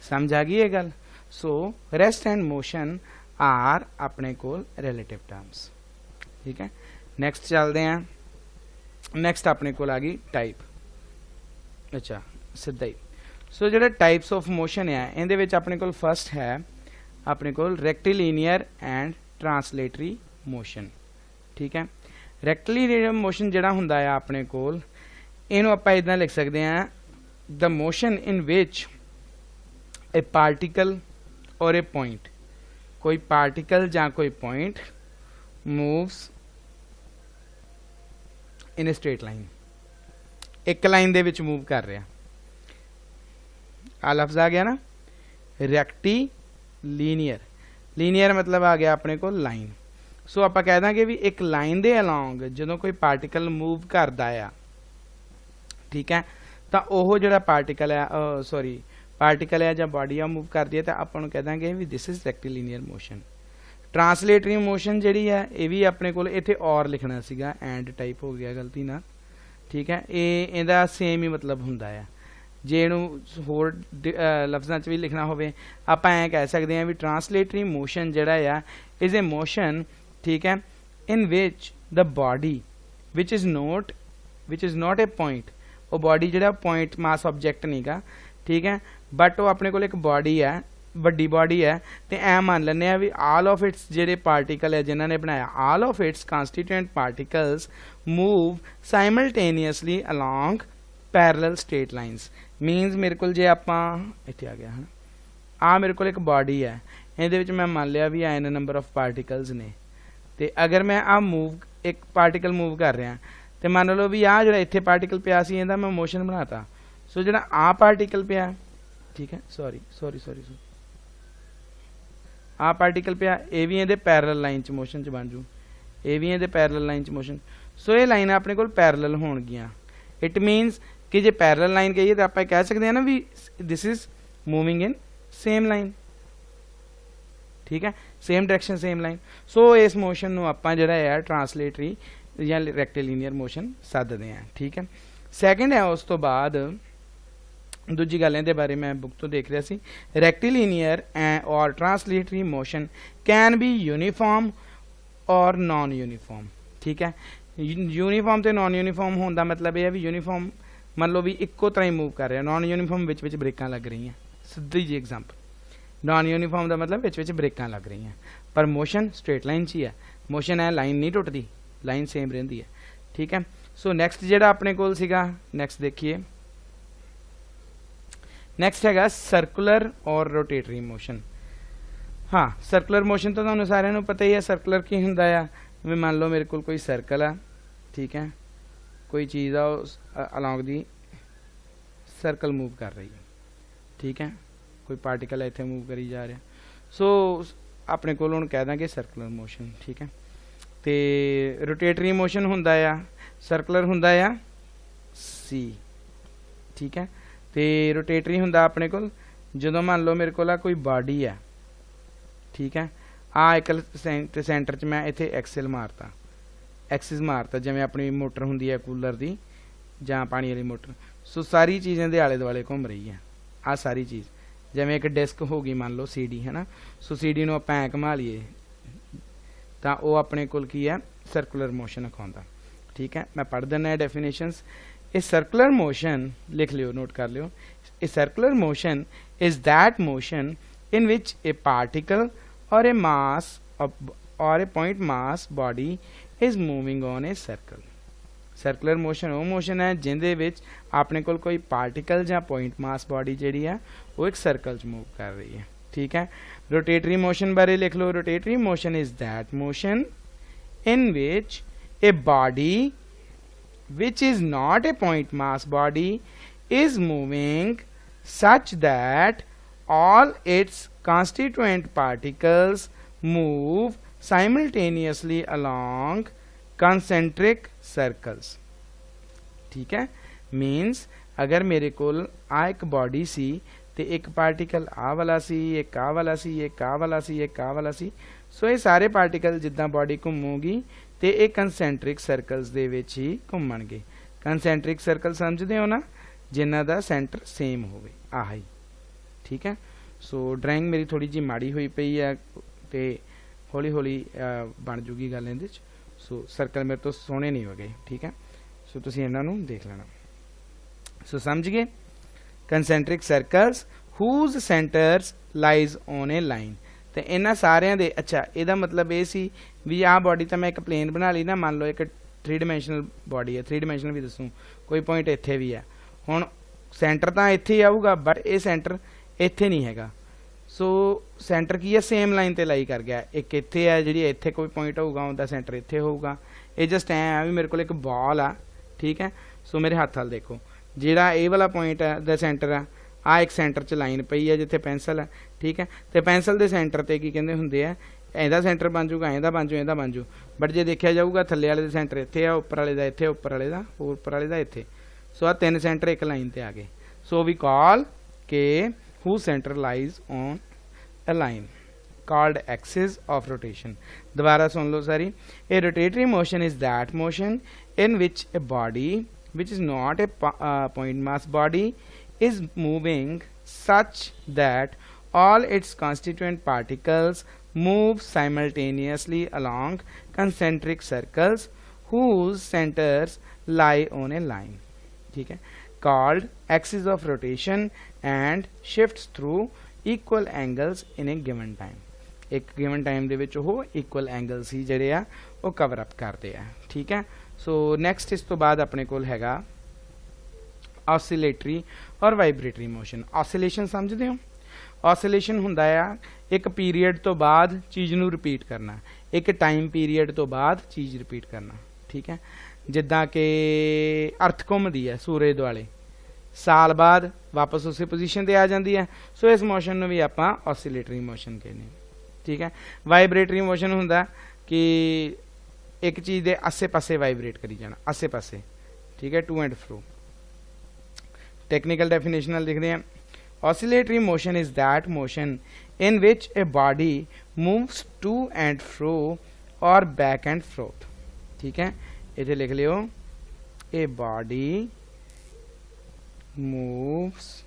समझ आ गई ये गल। So rest and motion are अपने कोल रिलेटिव टर्म्स। ठीक है, नेक्स्ट चलते हैं। नेक्स्ट अपने कोल आ गई टाइप। अच्छा सीधा ही, सो जो टाइप्स ऑफ मोशन है इहदे विच अपने कोल फर्स्ट है अपने कोल रेक्टिलिनियर एंड ट्रांसलेटरी मोशन। ठीक है, रेक्टिलिनियर मोशन जिहड़ा हुंदा है अपने कोल, इहनूं आपां इदां लिख सकते हैं, the motion in which a particle और ए पॉइंट, कोई पार्टिकल या कोई point moves in a straight line, एक लाइन दे विच मूव कर रहा। आ लफ्ज आ गया ना, रेक्टिलिनियर, लीनियर मतलब आ गया अपने को लाइन। सो आप कह देंगे भी एक लाइन दे अलोंग जो कोई पार्टिकल मूव करता है, ठीक है, तो वह जो पार्टिकल है सॉरी पार्टिकल है या बॉडी मूव करती है, तो अपन कह देंगे भी this is rectilinear motion. Translatory motion जी है ये भी अपने को इत्थे और लिखना सीगा, एंड टाइप हो गया गलती ना। ठीक है, ये सेम ही मतलब हुंदा है। जे इहनूं होर लफ्ज़ां च भी लिखना होवे आपां ऐ कह सकते हैं भी ट्रांसलेटरी मोशन जिहड़ा आ इज ए मोशन, ठीक है, in which the body which is not a point, वो बॉडी जिहड़ा पॉइंट मास ऑब्जेक्ट नहीं गा, ठीक है, बट वो अपने को एक बॉडी है, वड्डी बॉडी है, तो ऐ मान लें भी आल ऑफ इट्स जेडे पार्टिकल है जिन्होंने बनाया, all of its constituent particles move simultaneously along parallel straight lines. मीनस मेरे को जे आपां इत्थे आ गया है आ मेरे को एक बॉडी है, ये मैं मान लिया भी एन नंबर ऑफ पार्टिकल्स ने, तो अगर मैं आ मूव एक पार्टिकल मूव कर रहा तो मान लो भी आ जो इत्थे पार्टिकल पिया सी इहदा मैं मोशन बनाता। सो जो आ पार्टिकल पिया, ठीक है, सॉरी सॉरी सॉरी सॉरी आ पार्टिकल पिया, ये भी ये पैरेलल लाइन च मोशन च बन जू, ये भी ये पैरेलल लाइन च मोशन। सो ये लाइन अपने को पैरेलल होणगियां। इट मीनस कि जे पैरेलल लाइन कहिए तो आप कह सकते हैं ना भी this is moving in same line, ठीक है, सेम डायरेक्शन सेम लाइन। सो इस मोशन नूं आपां जिहड़ा है ट्रांसलेटरी या रेक्टिलिनियर मोशन सददे हैं। ठीक है, सैकेंड है उस तो बाद दूजी गल इहदे बारे मैं बुक तो देख रहा सी, रेक्टिलिनियर और translatory motion can be uniform और नॉन यूनीफॉर्म। ठीक है, यूनीफॉर्म तो नॉन यूनीफॉर्म होने का मतलब यह है भी यूनीफॉर्म मान लो भी इक्को तरह ही मूव कर रहे हैं, नॉन यूनीफॉर्म विच ब्रेकां लग रही हैं। सीधी जी एग्जाम्पल, नॉन यूनीफॉर्म का मतलब विच ब्रेकां लग रही हैं, पर मोशन स्ट्रेट लाइन च ही है, मोशन है लाइन नहीं टुटती, लाइन सेम रही है। ठीक है, सो नैक्सट जिहड़ा अपने कोल सीगा, नैक्सट देखिए, नैक्सट हैगा सर्कुलर और रोटेटरी मोशन। हाँ, सर्कुलर मोशन तो तुहानूं सारिआं नूं पता ही है, सर्कुलर की हुंदा आ भी मान लो मेरे कोल कोई सर्कल आ, ठीक है, कोई चीज़ आ अलॉन्ग दी सर्कल मूव कर रही है, ठीक है, कोई पार्टिकल इत्थे मूव करी जा रहा, सो अपने कोल हुण कह देंगे सर्कुलर मोशन। ठीक है, तो रोटेटरी मोशन हुंदा आ, सर्कुलर हुंदा आ सी, ठीक है, तो रोटेटरी हुंदा अपने कोल जदों मान लो मेरे कोल कोई बॉडी है, ठीक है, आ एक सेंटर च मैं इत्थे एक्सेल मारता, एक्सिस मारता, जिवें अपनी मोटर हुंदी है कूलर दी जां पानी वाली मोटर। सो सारी चीज़ें दे आले दुआले घूम रही है, आ सारी चीज़ जिवें एक डिस्क होगी मान लो सीडी है ना, सो सीडी नूं आपां ऐ घुमा लीए तां ओह अपने कोल की है सर्कुलर मोशन अखाउंदा। ठीक है, मैं पढ़ दिना डेफिनेशंस। ए सर्कुलर मोशन लिख लियो, नोट कर लियो, a circular motion is that motion in which a particle or a mass or a point mass body is moving on a circle। Circular motion वो मोशन है जिंदे विच अपने कोल कोई पार्टिकल या पॉइंट मास बॉडी जिहड़ी है वो एक सर्कल च मूव कर रही है। ठीक है, रोटेटरी मोशन बारे लिख लो, rotatory motion is that motion in which a body which is not a point mass body is moving such that all its constituent particles move simultaneously along concentric circles। ठीक है, मीनस अगर मेरे कोल आ एक body सी ते एक पार्टिकल आ वाला सी, एक आ वाला सी, एक आ वाला सी, एक आ वाला सी, सो ये सारे पार्टिकल जिद्दां बॉडी घूमूगी ते ये कंसैंट्रिक सर्कल्स दे विच ही घूमणगे। कंसैंट्रिक सर्कल समझदे हो ना, जिन्हां दा सेंटर सेम होवे, आह ही। ठीक है, सो ड्राइंग मेरी थोड़ी जी माड़ी हुई पई है ते हौली हौली बन जूगी गल इहदे च। सो सर्कल मेरे तो सोहणे नहीं हो गए। ठीक है, सो तुसीं इन्हां नूं देख लेना। सो समझ गए, कंसैंट्रिक circles whose centers lies on a line। तो इन्हां सारियां दे, अच्छा इहदा मतलब ये सी भी आ बॉडी तो मैं एक प्लेन बना ली ना, मान लो एक 3 डायमेंशनल बॉडी है, 3 डायमेंशनल भी दसूँ, कोई पॉइंट इत्थे भी है, हुण सेंटर तो इत्थे ही आऊगा बट ये सेंटर इत्थे नहीं हैगा। सो सेंटर की है, सेम लाइन ते लाई कर गया, एक इत्थे है जी, इत्थे कोई पॉइंट होगा उनका सेंटर इत्थे होगा। ये जस्ट ऐ भी मेरे को एक बॉल आ, ठीक है, सो मेरे हाथ वाल देखो, जिहड़ा ए वाला पॉइंट है द सेंटर आ एक सेंटर च लाइन पई है जिथे पेंसिल है। ठीक है, तो पेंसिल के सेंटर ते की कहंदे हुंदे आ, ਇਹਦਾ सेंटर बन जूगा, ਇਹਦਾ बन जू, ਇਹਦਾ बन जू, बट जे देखा जाऊगा थल्ले वाले सेंटर इत्थे आ, उपर वाले दा इत्थे, उपर वाले दा, उपर वाले दा इत्थे। सो आ 3 सेंटर एक लाइन ते आ गए। सो वी कॉल के whose center lies on a line called axis of rotation। दोबारा सुन लो सारी। A rotatory motion is that motion in which a body which is not a point mass body is moving such that all its constituent particles move simultaneously along concentric circles whose centers lie on a line। ठीक है, called axis of rotation and shifts through equal angles in a given time। एक given time दे विच वो equal angles ही जिहड़े आ वो cover up करते हैं। ठीक है, सो नेक्स्ट इस तो बाद अपने कोल हैगा ऑसिलेटरी और वाइब्रेटरी मोशन। ऑसिलेशन समझते हो, ऑसिलेशन हुंदा आ एक पीरीयड तो बाद चीज़ नूं रिपीट करना, एक टाइम पीरीयड तो बाद चीज़ रिपीट करना। ठीक है, जिद्दां कि अर्थ घुमदी है सूरज दुआले, साल बाद वापस उस पोजीशन ते आ जाती है। सो इस मोशन नूं भी आपां ऑसिलेटरी मोशन कहने। ठीक है, वाइब्रेटरी मोशन हुंदा कि एक चीज़ दे आसे पासे वाइब्रेट करी जाना, आसे पासे। ठीक है, to and fro. Technical definition लिखते हैं, oscillatory motion is that motion in which a body moves to and fro और बैक एंड फ्रोथ। ठीक है, इथे लिख लियो, a body moves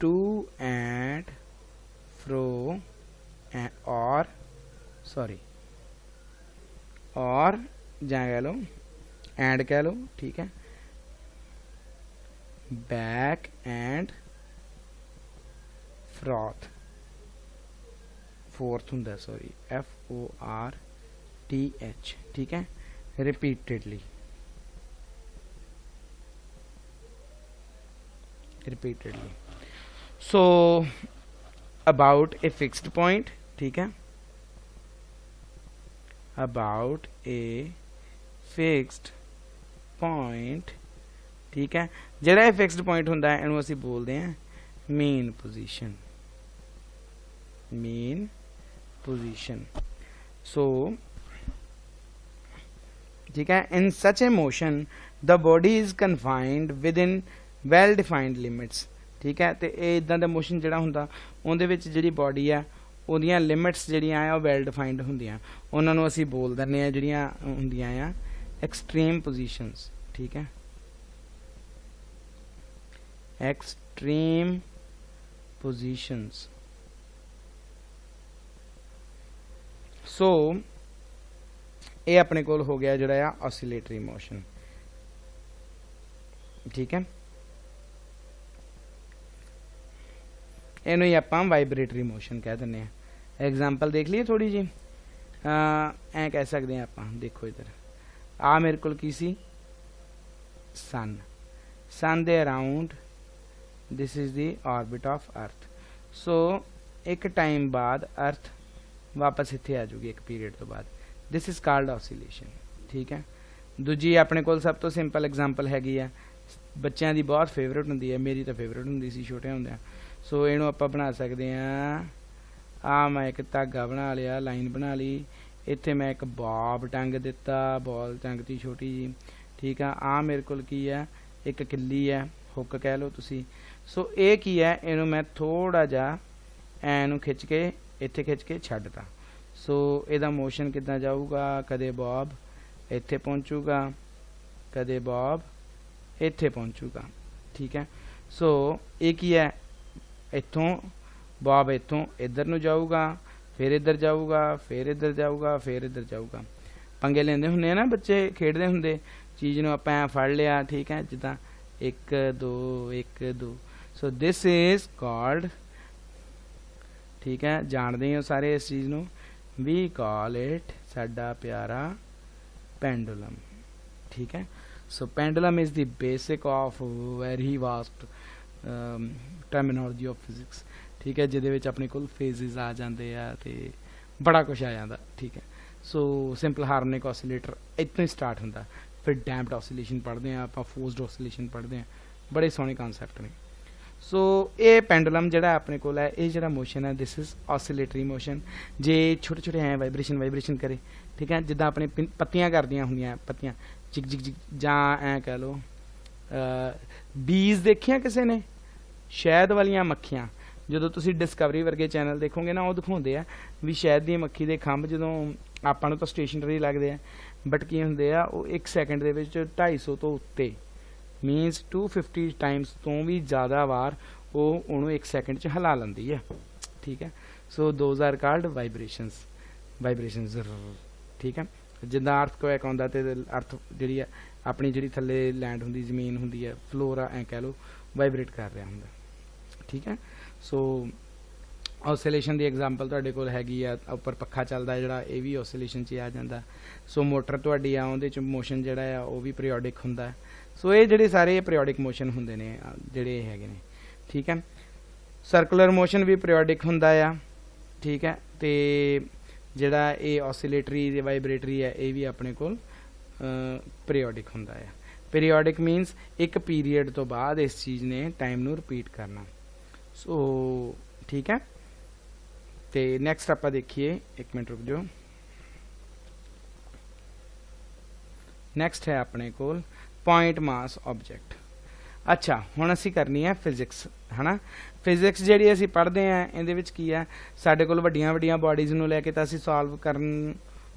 to and fro और जहाँ कह लो एंड कह लो। ठीक है, बैक एंड फ्रॉथ, फोर्थ हुंदा, सॉरी FORTH। ठीक है, repeatedly so about a fixed point. ठीक है, अबाउट ए फिक्स्ड पॉइंट। ठीक है, जिहड़ा फिक्स्ड पॉइंट हुंदा है इहनूं असीं बोलदे हैं mean position. Mean position. So ठीक है, in such a motion the body is confined within well defined limits. ठीक है, तो ये इदां दा मोशन जिहड़ा हुंदा उहदे विच जिहड़ी बॉडी आ उहदियां लिमिट्स जिहड़ियां आ वैल डिफाइंड हुंदियां, उहनां नूं असीं बोल दिंदे आ जिहड़ियां हुंदियां आ एक्सट्रीम पोजीशनस। ठीक है, एक्सट्रीम पोजीशनस। सो ये अपने कोल हो गया जिहड़ा ऑसिलेटरी मोशन। ठीक है, इन्हूं ही आपां वाइब्रेटरी मोशन कह दिंदे आ। एग्जाम्पल देख लीए थोड़ी जी, ऐ कह सकते हैं आपां, देखो इधर आ मेरे कोल की सी सन, सन दे around this is the orbit of earth. So एक टाइम बाद अर्थ वापस इत्थे आ जाऊगी एक पीरियड तो बाद, दिस इज कॉल्ड ऑसिलेशन। ठीक है, दूजी अपने कोल सब तो सिंपल एग्जाम्पल हैगी है ਬੱਚਿਆਂ ਦੀ ਬਹੁਤ ਫੇਵਰੇਟ ਹੁੰਦੀ ਹੈ, ਮੇਰੀ ਤਾਂ ਫੇਵਰੇਟ ਹੁੰਦੀ ਸੀ ਛੋਟੇ ਹੁੰਦਿਆਂ। ਸੋ ਇਹਨੂੰ ਆਪਾਂ ਬਣਾ ਸਕਦੇ ਹਾਂ, ਆ ਮੈਂ ਇੱਕ ਧਾਗਾ ਬਣਾ ਲਿਆ, ਲਾਈਨ ਬਣਾ ਲਈ, ਇੱਥੇ ਮੈਂ ਇੱਕ ਬੌਬ ਟੰਗ ਦਿੱਤਾ, ਬॉल ਟੰਗਤੀ ਛੋਟੀ ਜੀ, ਠੀਕ ਆ ਮੇਰੇ ਕੋਲ ਕੀ ਹੈ, ਇੱਕ ਕਿੱਲੀ ਹੈ, ਹੁੱਕ ਕਹਿ ਲਓ ਤੁਸੀਂ। ਸੋ ਇਹ ਕੀ ਹੈ, ਇਹਨੂੰ ਮੈਂ ਥੋੜਾ ਜਿਹਾ ਐਨੂੰ ਖਿੱਚ ਕੇ ਇੱਥੇ ਖਿੱਚ ਕੇ ਛੱਡਤਾ। ਸੋ ਇਹਦਾ ਮੋਸ਼ਨ ਕਿੱਦਾਂ ਜਾਊਗਾ, ਕਦੇ ਬੌਬ ਇੱਥੇ ਪਹੁੰਚੂਗਾ, ਕਦੇ ਬੌਬ ਇੱਥੇ ਪਹੁੰਚੂਗਾ, ਠੀਕ ਹੈ। ਸੋ ਇਹ ਕੀ ਹੈ, ਇੱਥੋਂ ਬੌਬ ਇੱਥੋਂ ਇੱਧਰ ਨੂੰ ਜਾਊਗਾ, ਫਿਰ ਇੱਧਰ ਜਾਊਗਾ, ਫਿਰ ਇੱਧਰ ਜਾਊਗਾ, ਫਿਰ ਇੱਧਰ ਜਾਊਗਾ। ਪੰਗੇ ਲੈਂਦੇ ਹੁੰਦੇ ਆ ਨਾ ਬੱਚੇ, ਖੇਡਦੇ ਹੁੰਦੇ, ਚੀਜ਼ ਨੂੰ ਆਪਾਂ ਐਂ ਫੜ ਲਿਆ, ਠੀਕ ਹੈ, ਜਿੱਦਾਂ 1 2 1 2। ਸੋ ਦਿਸ ਇਜ਼ ਕਾਲਡ, ਠੀਕ ਹੈ, ਜਾਣਦੇ ਹੋ ਸਾਰੇ ਇਸ ਚੀਜ਼ ਨੂੰ, ਵੀ ਕਾਲ ਇਟ ਸਾਡਾ ਪਿਆਰਾ ਪੈਂਡੂਲਮ, ਠੀਕ ਹੈ। So pendulum is the basic of very vast terminology of physics, ਠੀਕ ਹੈ, ਜਿਹਦੇ ਵਿੱਚ ਆਪਣੇ ਕੋਲ ਫੇਜ਼ਿਸ ਆ ਜਾਂਦੇ ਆ ਤੇ ਬੜਾ ਕੁਛ ਆ ਜਾਂਦਾ, ਠੀਕ ਹੈ। ਸੋ ਸਿੰਪਲ ਹਾਰਮੋਨਿਕ ਆਸੀਲੇਟਰ ਇੱਥੋਂ ਹੀ ਸਟਾਰਟ ਹੁੰਦਾ, ਫਿਰ ਡੈਂਪਡ ਆਸੀਲੇਸ਼ਨ ਪੜ੍ਹਦੇ ਹਾਂ ਆਪਾਂ, ਫੋਰਸਡ ਆਸੀਲੇਸ਼ਨ ਪੜ੍ਹਦੇ ਹਾਂ, ਬੜੇ ਸੋਹਣੇ ਕਨਸੈਪਟ ਨੇ। ਸੋ ਇਹ ਪੈਂਡੂਲਮ ਜਿਹੜਾ ਆਪਣੇ ਕੋਲ ਹੈ, ਇਹ ਜਿਹੜਾ ਮੋਸ਼ਨ ਹੈ, ਦਿਸ ਇਜ਼ ਆਸੀਲੇਟਰੀ ਮੋਸ਼ਨ। ਜੇ ਛੋਟੇ ਛੋਟੇ ਐ ਵਾਈਬ੍ਰੇਸ਼ਨ ਕਰੇ, ਠੀਕ ਹੈ, ਜਿੱਦਾਂ ਆਪਣੇ ਪੱਤੀਆਂ ਕਰਦੀਆਂ ਹੁੰਦੀਆਂ, ਪੱਤੀਆਂ ਜਿਕ ਜਿਕ ਜਿਕ, ਜਾਂ ਐਂ ਕਹਿ ਲਓ ਬੀਜ਼ ਦੇਖੀਆਂ ਕਿਸੇ ਨੇ, ਸ਼ਹਿਦ ਵਾਲੀਆਂ ਮੱਖੀਆਂ, ਜਦੋਂ ਤੁਸੀਂ ਡਿਸਕਵਰੀ ਵਰਗੇ ਚੈਨਲ ਦੇਖੋਗੇ ਨਾ, ਉਹ ਦਿਖਾਉਂਦੇ ਆ ਵੀ ਸ਼ਹਿਦ ਦੀ ਮੱਖੀ ਦੇ ਖੰਭ ਜਦੋਂ ਆਪਾਂ ਨੂੰ ਤਾਂ ਸਟੇਸ਼ਨਰੀ ਲੱਗਦੇ ਆ, ਬਟ ਕੀ ਹੁੰਦੇ ਆ, ਉਹ 1 ਸੈਕਿੰਡ ਦੇ ਵਿੱਚ 250 ਤੋਂ ਉੱਤੇ, ਮੀਨਸ 250 ਟਾਈਮਸ ਤੋਂ ਵੀ ਜ਼ਿਆਦਾ ਵਾਰ ਉਹ ਉਹਨੂੰ 1 ਸੈਕਿੰਡ 'ਚ ਹਿਲਾ ਲੈਂਦੀ ਹੈ, ਠੀਕ ਹੈ। ਸੋ ਦੋਜ਼ ਆਰ ਕਾਲਡ ਵਾਈਬ੍ਰੇਸ਼ਨਸ, ਠੀਕ ਹੈ। ਜਿੱਦਾਂ ਅਰਥਕੁਐਕ ਆਉਂਦਾ ਤੇ ਅਰਥ ਜਿਹੜੀ ਆ ਆਪਣੀ ਜਿਹੜੀ ਥੱਲੇ ਲੈਂਡ ਹੁੰਦੀ, ਜ਼ਮੀਨ ਹੁੰਦੀ ਹੈ, ਫਲੋਰ ਐਂ ਕਹਿ ਲਓ, ਵਾਈਬ੍ਰੇਟ ਕਰ ਰਿਹਾ ਹੁੰਦਾ, ਠੀਕ ਹੈ। ਸੋ ਆਸੀਲੇਸ਼ਨ ਦੀ ਐਗਜ਼ਾਮਪਲ ਤੁਹਾਡੇ ਕੋਲ ਹੈਗੀ ਆ, ਉੱਪਰ ਪੱਖਾ ਚੱਲਦਾ ਜਿਹੜਾ, ਇਹ ਵੀ ਆਸੀਲੇਸ਼ਨ 'ਚ ਆ ਜਾਂਦਾ। ਸੋ ਮੋਟਰ ਤੁਹਾਡੀ ਆ, ਉਹਦੇ 'ਚ ਮੋਸ਼ਨ ਜਿਹੜਾ ਆ ਉਹ ਵੀ ਪੀਰੀਓਡਿਕ ਹੁੰਦਾ। ਸੋ ਇਹ ਜਿਹੜੇ ਸਾਰੇ ਪੀਰੀਓਡਿਕ ਮੋਸ਼ਨ ਹੁੰਦੇ ਨੇ ਜਿਹੜੇ ਹੈਗੇ ਨੇ, ਠੀਕ ਹੈ। ਸਰਕੂਲਰ ਮੋਸ਼ਨ ਵੀ ਪੀਰੀਓਡਿਕ ਹੁੰਦਾ ਆ, ਠੀਕ ਹੈ, ਤੇ ਜਿਹੜਾ ਇਹ ਆਸੀਲੇਟਰੀ ਤੇ ਵਾਈਬ੍ਰੇਟਰੀ ਹੈ, ਇਹ ਵੀ ਆਪਣੇ ਕੋਲ ਪੀਰੀਓਡਿਕ ਹੁੰਦਾ ਆ। ਪੀਰੀਓਡਿਕ ਮੀਨਸ ਇੱਕ ਪੀਰੀਅਡ ਤੋਂ ਬਾਅਦ ਇਸ ਚੀਜ਼ ਨੇ ਟਾਈਮ ਨੂੰ ਰਿਪੀਟ ਕਰਨਾ। ਸੋ ਠੀਕ ਹੈ, ਤੇ ਨੈਕਸਟ ਆਪਾਂ ਦੇਖੀਏ, 1 ਮਿੰਟ ਰੁਕ ਜਾਓ। ਨੈਕਸਟ ਹੈ ਆਪਣੇ ਕੋਲ ਪੁਆਇੰਟ ਮਾਸ ਆਬਜੈਕਟ। ਅੱਛਾ, ਹੁਣ ਅਸੀਂ ਕਰਨੀ ਹੈ ਫਿਜ਼ਿਕਸ, ਹੈ ਨਾ। ਫਿਜ਼ਿਕਸ ਜਿਹੜੀ ਅਸੀਂ ਪੜ੍ਹਦੇ ਹਾਂ, ਇਹਦੇ ਵਿੱਚ ਕੀ ਹੈ, ਸਾਡੇ ਕੋਲ ਵੱਡੀਆਂ ਵੱਡੀਆਂ ਬਾਡੀਜ਼ ਨੂੰ ਲੈ ਕੇ ਤਾਂ ਅਸੀਂ ਸੋਲਵ ਕਰਨ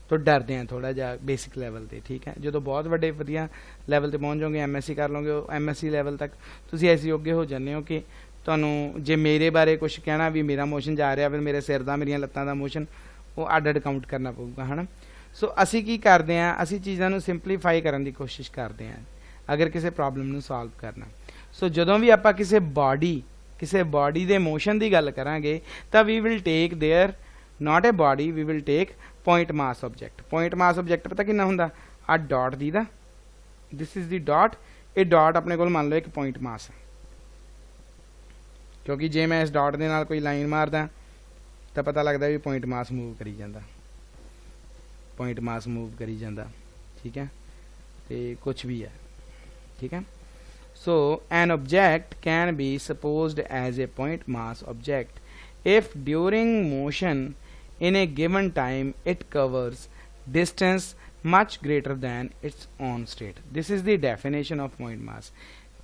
ਤੋਂ ਡਰਦੇ ਹਾਂ ਥੋੜ੍ਹਾ ਜਿਹਾ ਬੇਸਿਕ ਲੈਵਲ 'ਤੇ, ਠੀਕ ਹੈ। ਜਦੋਂ ਬਹੁਤ ਵੱਡੇ ਵਧੀਆ ਲੈਵਲ 'ਤੇ ਪਹੁੰਚ ਜਾਓਗੇ, MSc ਕਰ ਲਓਗੇ, ਉਹ MSc ਲੈਵਲ ਤੱਕ ਤੁਸੀਂ ਐਸੇ ਯੋਗੇ ਹੋ ਜਾਂਦੇ ਹੋ ਕਿ ਤੁਹਾਨੂੰ ਜੇ ਮੇਰੇ ਬਾਰੇ ਕੁਛ ਕਹਿਣਾ ਵੀ ਮੇਰਾ ਮੋਸ਼ਨ ਜਾ ਰਿਹਾ, ਫਿਰ ਮੇਰੇ ਸਿਰ ਦਾ, ਮੇਰੀਆਂ ਲੱਤਾਂ ਦਾ ਮੋਸ਼ਨ, ਉਹ ਅੱਡ ਕਾਊਂਟ ਕਰਨਾ ਪਊਗਾ, ਹੈ ਨਾ। ਸੋ ਅਸੀਂ ਕੀ ਕਰਦੇ ਹਾਂ, ਅਸੀਂ ਚੀਜ਼ਾਂ ਨੂੰ ਸਿੰਪਲੀਫਾਈ ਕਰਨ ਦੀ ਕੋਸ਼ਿਸ਼ ਕਰਦੇ ਹਾਂ ਅਗਰ ਕਿਸੇ ਪ੍ਰੋਬਲਮ ਨੂੰ ਸੋਲਵ ਕਰਨਾ। ਸੋ ਜਦੋਂ ਵੀ ਆਪਾਂ ਕਿਸੇ ਬਾਡੀ ਦੇ ਮੋਸ਼ਨ ਦੀ ਗੱਲ ਕਰਾਂਗੇ ਤਾਂ we will take there not a body, we will take point mass object. Point mass object ਪਤਾ ਕਿੰਨਾ ਹੁੰਦਾ, ਆ ਡਾਟ ਦੀ ਦਾ, ਦਿਸ ਇਜ਼ ਦੀ ਡਾਟ, ਇਹ ਡਾਟ ਆਪਣੇ ਕੋਲ ਮੰਨ ਲਓ ਇੱਕ ਪੁਆਇੰਟ ਮਾਸ ਹੈ, ਕਿਉਂਕਿ ਜੇ ਮੈਂ ਇਸ ਡਾਟ ਦੇ ਨਾਲ ਕੋਈ ਲਾਈਨ ਮਾਰਦਾ ਤਾਂ ਪਤਾ ਲੱਗਦਾ ਵੀ ਪੁਆਇੰਟ ਮਾਸ ਮੂਵ ਕਰੀ ਜਾਂਦਾ, ਪੁਆਇੰਟ ਮਾਸ ਮੂਵ ਕਰੀ ਜਾਂਦਾ, ਠੀਕ ਹੈ, ਤੇ ਕੁਛ ਵੀ ਹੈ, ਠੀਕ ਹੈ। So an object can be supposed as a point mass object if during motion in a given time it covers distance much greater than its own state. This is the definition of point mass.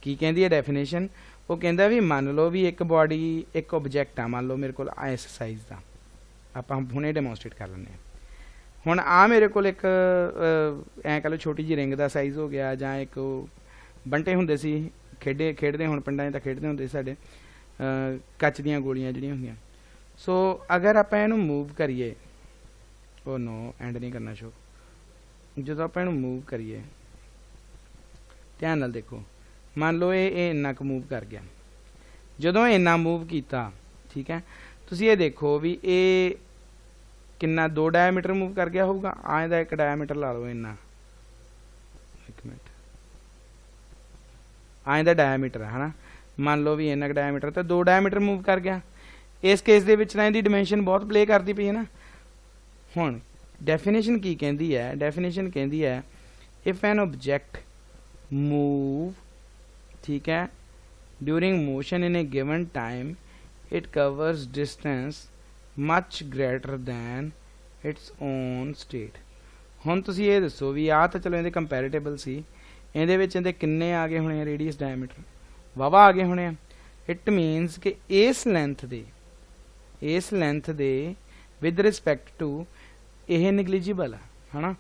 ਕੀ ਕਹਿੰਦੀ ਹੈ definition, ਉਹ ਕਹਿੰਦਾ ਵੀ ਮੰਨ ਲਓ ਵੀ ਇੱਕ body, ਇੱਕ object ਆ, ਮੰਨ ਲਓ ਮੇਰੇ ਕੋਲ ਇਸ ਸਾਈਜ਼ ਦਾ, ਆਪਾਂ ਹੁਣੇ ਡੈਮੋਨਸਟ੍ਰੇਟ ਕਰ ਲੈਂਦੇ ਹਾਂ। ਹੁਣ ਆ ਮੇਰੇ ਕੋਲ ਇੱਕ ਐਂ ਕਹ ਲਓ ਛੋਟੀ ਜਿਹੀ ਰਿੰਗ ਦਾ ਸਾਈਜ਼ ਹੋ ਗਿਆ, ਜਾਂ ਇੱਕ ਬੰਟੇ ਹੁੰਦੇ ਸੀ ਖੇਡਦੇ ਹੁਣ ਪਿੰਡਾਂ 'ਚ ਤਾਂ ਖੇਡਦੇ ਹੁੰਦੇ ਸਾਡੇ, ਕੱਚ ਦੀਆਂ ਗੋਲੀਆਂ ਜਿਹੜੀਆਂ ਹੁੰਦੀਆਂ। ਸੋ ਅਗਰ ਆਪਾਂ ਇਹਨੂੰ ਮੂਵ ਕਰੀਏ, ਉਹ ਨੋ ਐਂਡ ਨਹੀਂ ਕਰਨਾ ਸ਼ੋ, ਜਦੋਂ ਆਪਾਂ ਇਹਨੂੰ ਮੂਵ ਕਰੀਏ, ਧਿਆਨ ਨਾਲ ਦੇਖੋ, ਮੰਨ ਲਓ ਇਹ ਇੰਨਾ ਕੁ ਮੂਵ ਕਰ ਗਿਆ। ਜਦੋਂ ਇੰਨਾ ਮੂਵ ਕੀਤਾ, ਠੀਕ ਹੈ, ਤੁਸੀਂ ਇਹ ਦੇਖੋ ਵੀ ਇਹ ਕਿੰਨਾ 2 ਡਾਇਆਮੀਟਰ ਮੂਵ ਕਰ ਗਿਆ ਹੋਊਗਾ। ਆਏ ਦਾ ਇੱਕ ਡਾਇਆਮੀਟਰ ਲਾ ਲਓ, ਇੰਨਾ, 1 ਮਿੰਟ, ਆਏ ਦਾ ਡਾਇਆਮੀਟਰ ਹੈ ਨਾ, ਮੰਨ ਲਓ ਵੀ ਇੰਨਾ ਕੁ ਡਾਇਆਮੀਟਰ, ਤਾਂ 2 ਡਾਇਆਮੀਟਰ ਮੂਵ ਕਰ ਗਿਆ। ਇਸ ਕੇਸ ਦੇ ਵਿੱਚ ਤਾਂ ਇਹਦੀ ਡਿਮੈਂਸ਼ਨ ਬਹੁਤ ਪਲੇ ਕਰਦੀ ਪਈ ਹੈ ਨਾ। ਹੁਣ ਡੈਫੀਨੇਸ਼ਨ ਕੀ ਕਹਿੰਦੀ ਹੈ, ਡੈਫੀਨੇਸ਼ਨ ਕਹਿੰਦੀ ਹੈ ਇਫ ਐਨ ਆਬਜੈਕਟ ਮੂਵ, ठीक है, during motion in a given time it covers distance much greater than its own state. हुण तुसीं ये दसो भी आ तो चलो इहदे कंपैरेटिबल सी, इहदे विच इहदे किन्ने आ गए होने रेडियस डायमीटर, वावा आ गए होने। इट मीनस कि इस लेंथ दे विद रिस्पैक्ट टू यह निगलीजिबल है ना।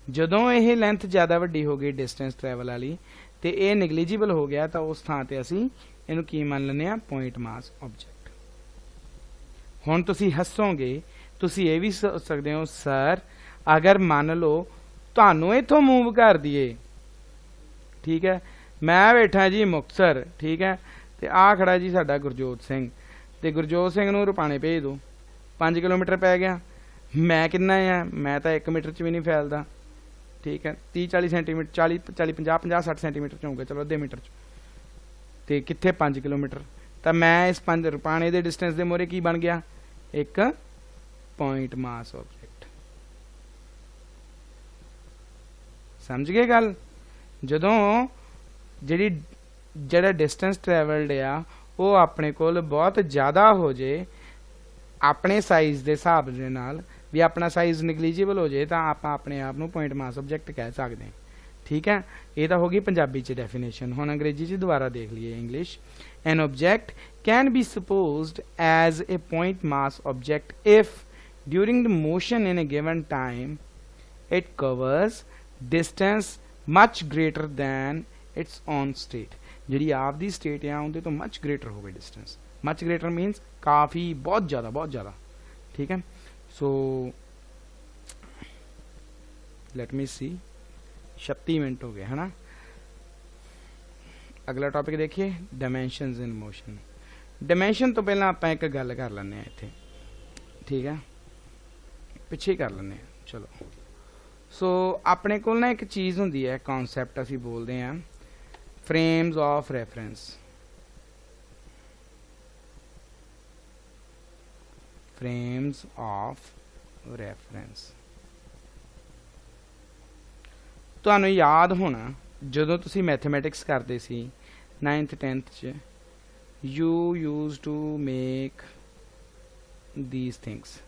जदों यह लेंथ ज़्यादा वड्डी हो गई डिस्टेंस ट्रैवल वाली तो यह निगलीजिबल हो गया, तो उस थां ते असीं इहनूं की मान लैंदे आ पॉइंट मास ऑब्जैक्ट। हुण तुसीं हसोगे, तुसीं ये भी सोच सकते हो सर अगर मान लो तुहानूं इत्थों मूव कर दिए, ठीक है, मैं बैठा जी मुक्तसर, ठीक है, तो आ खड़ा जी साडा गुरजोत सिंह, तो गुरजोत सिंह नूं रुपाणे भेज दो, 5 किलोमीटर पै गया, मैं किन्ना है, मैं तो 1 मीटर च भी नहीं फैलदा, ठीक है, 30-40 सेंटीमीटर 40-50 50-60 सेंटीमीटर च होऊगा, चलो अद्धे मीटर च, तो कित्थे 5 किलोमीटर, तो मैं इस 5 रुपाणे के डिस्टेंस के मोहरे की बन गया, एक पॉइंट मास ऑब्जैक्ट। समझ गए गल। जदों जिहड़ा डिस्टेंस ट्रैवल्ड आ वो अपने कोल बहुत ज़्यादा हो जाए अपने साइज़ के हिसाब के नाल, भी अपना साइज़ निगलीजिबल हो जाए, तो आप अपने आप नूं पॉइंट मास ऑब्जैक्ट कह सकते हैं। ठीक है, ये तो होगी पंजाबी च डेफिनेशन। हुण अंग्रेजी च दोबारा देख लीए English. An object can be supposed as a point mass object if during the motion in a given time it covers distance much greater than its own state. जी आपकी स्टेट है उनके तो मच ग्रेटर हो गई distance. Much greater मीनस काफ़ी बहुत ज़्यादा। ठीक है, सो लेट मी सी 36 मिनट हो गए है ना। अगला टॉपिक देखिए, डायमेंशनस इन मोशन। डायमेंशन तो पहला आप एक गल कर लें इत्थे, ठीक है, पिछे कर लें। चलो सो अपने को ना एक चीज़ होंदी है, कॉन्सैप्ट असी बोलते हैं frames of reference. Frames of reference तुहानूं याद होना जदों तुसी मैथमैटिक्स करते सी 9th 10th च, you use to make these things.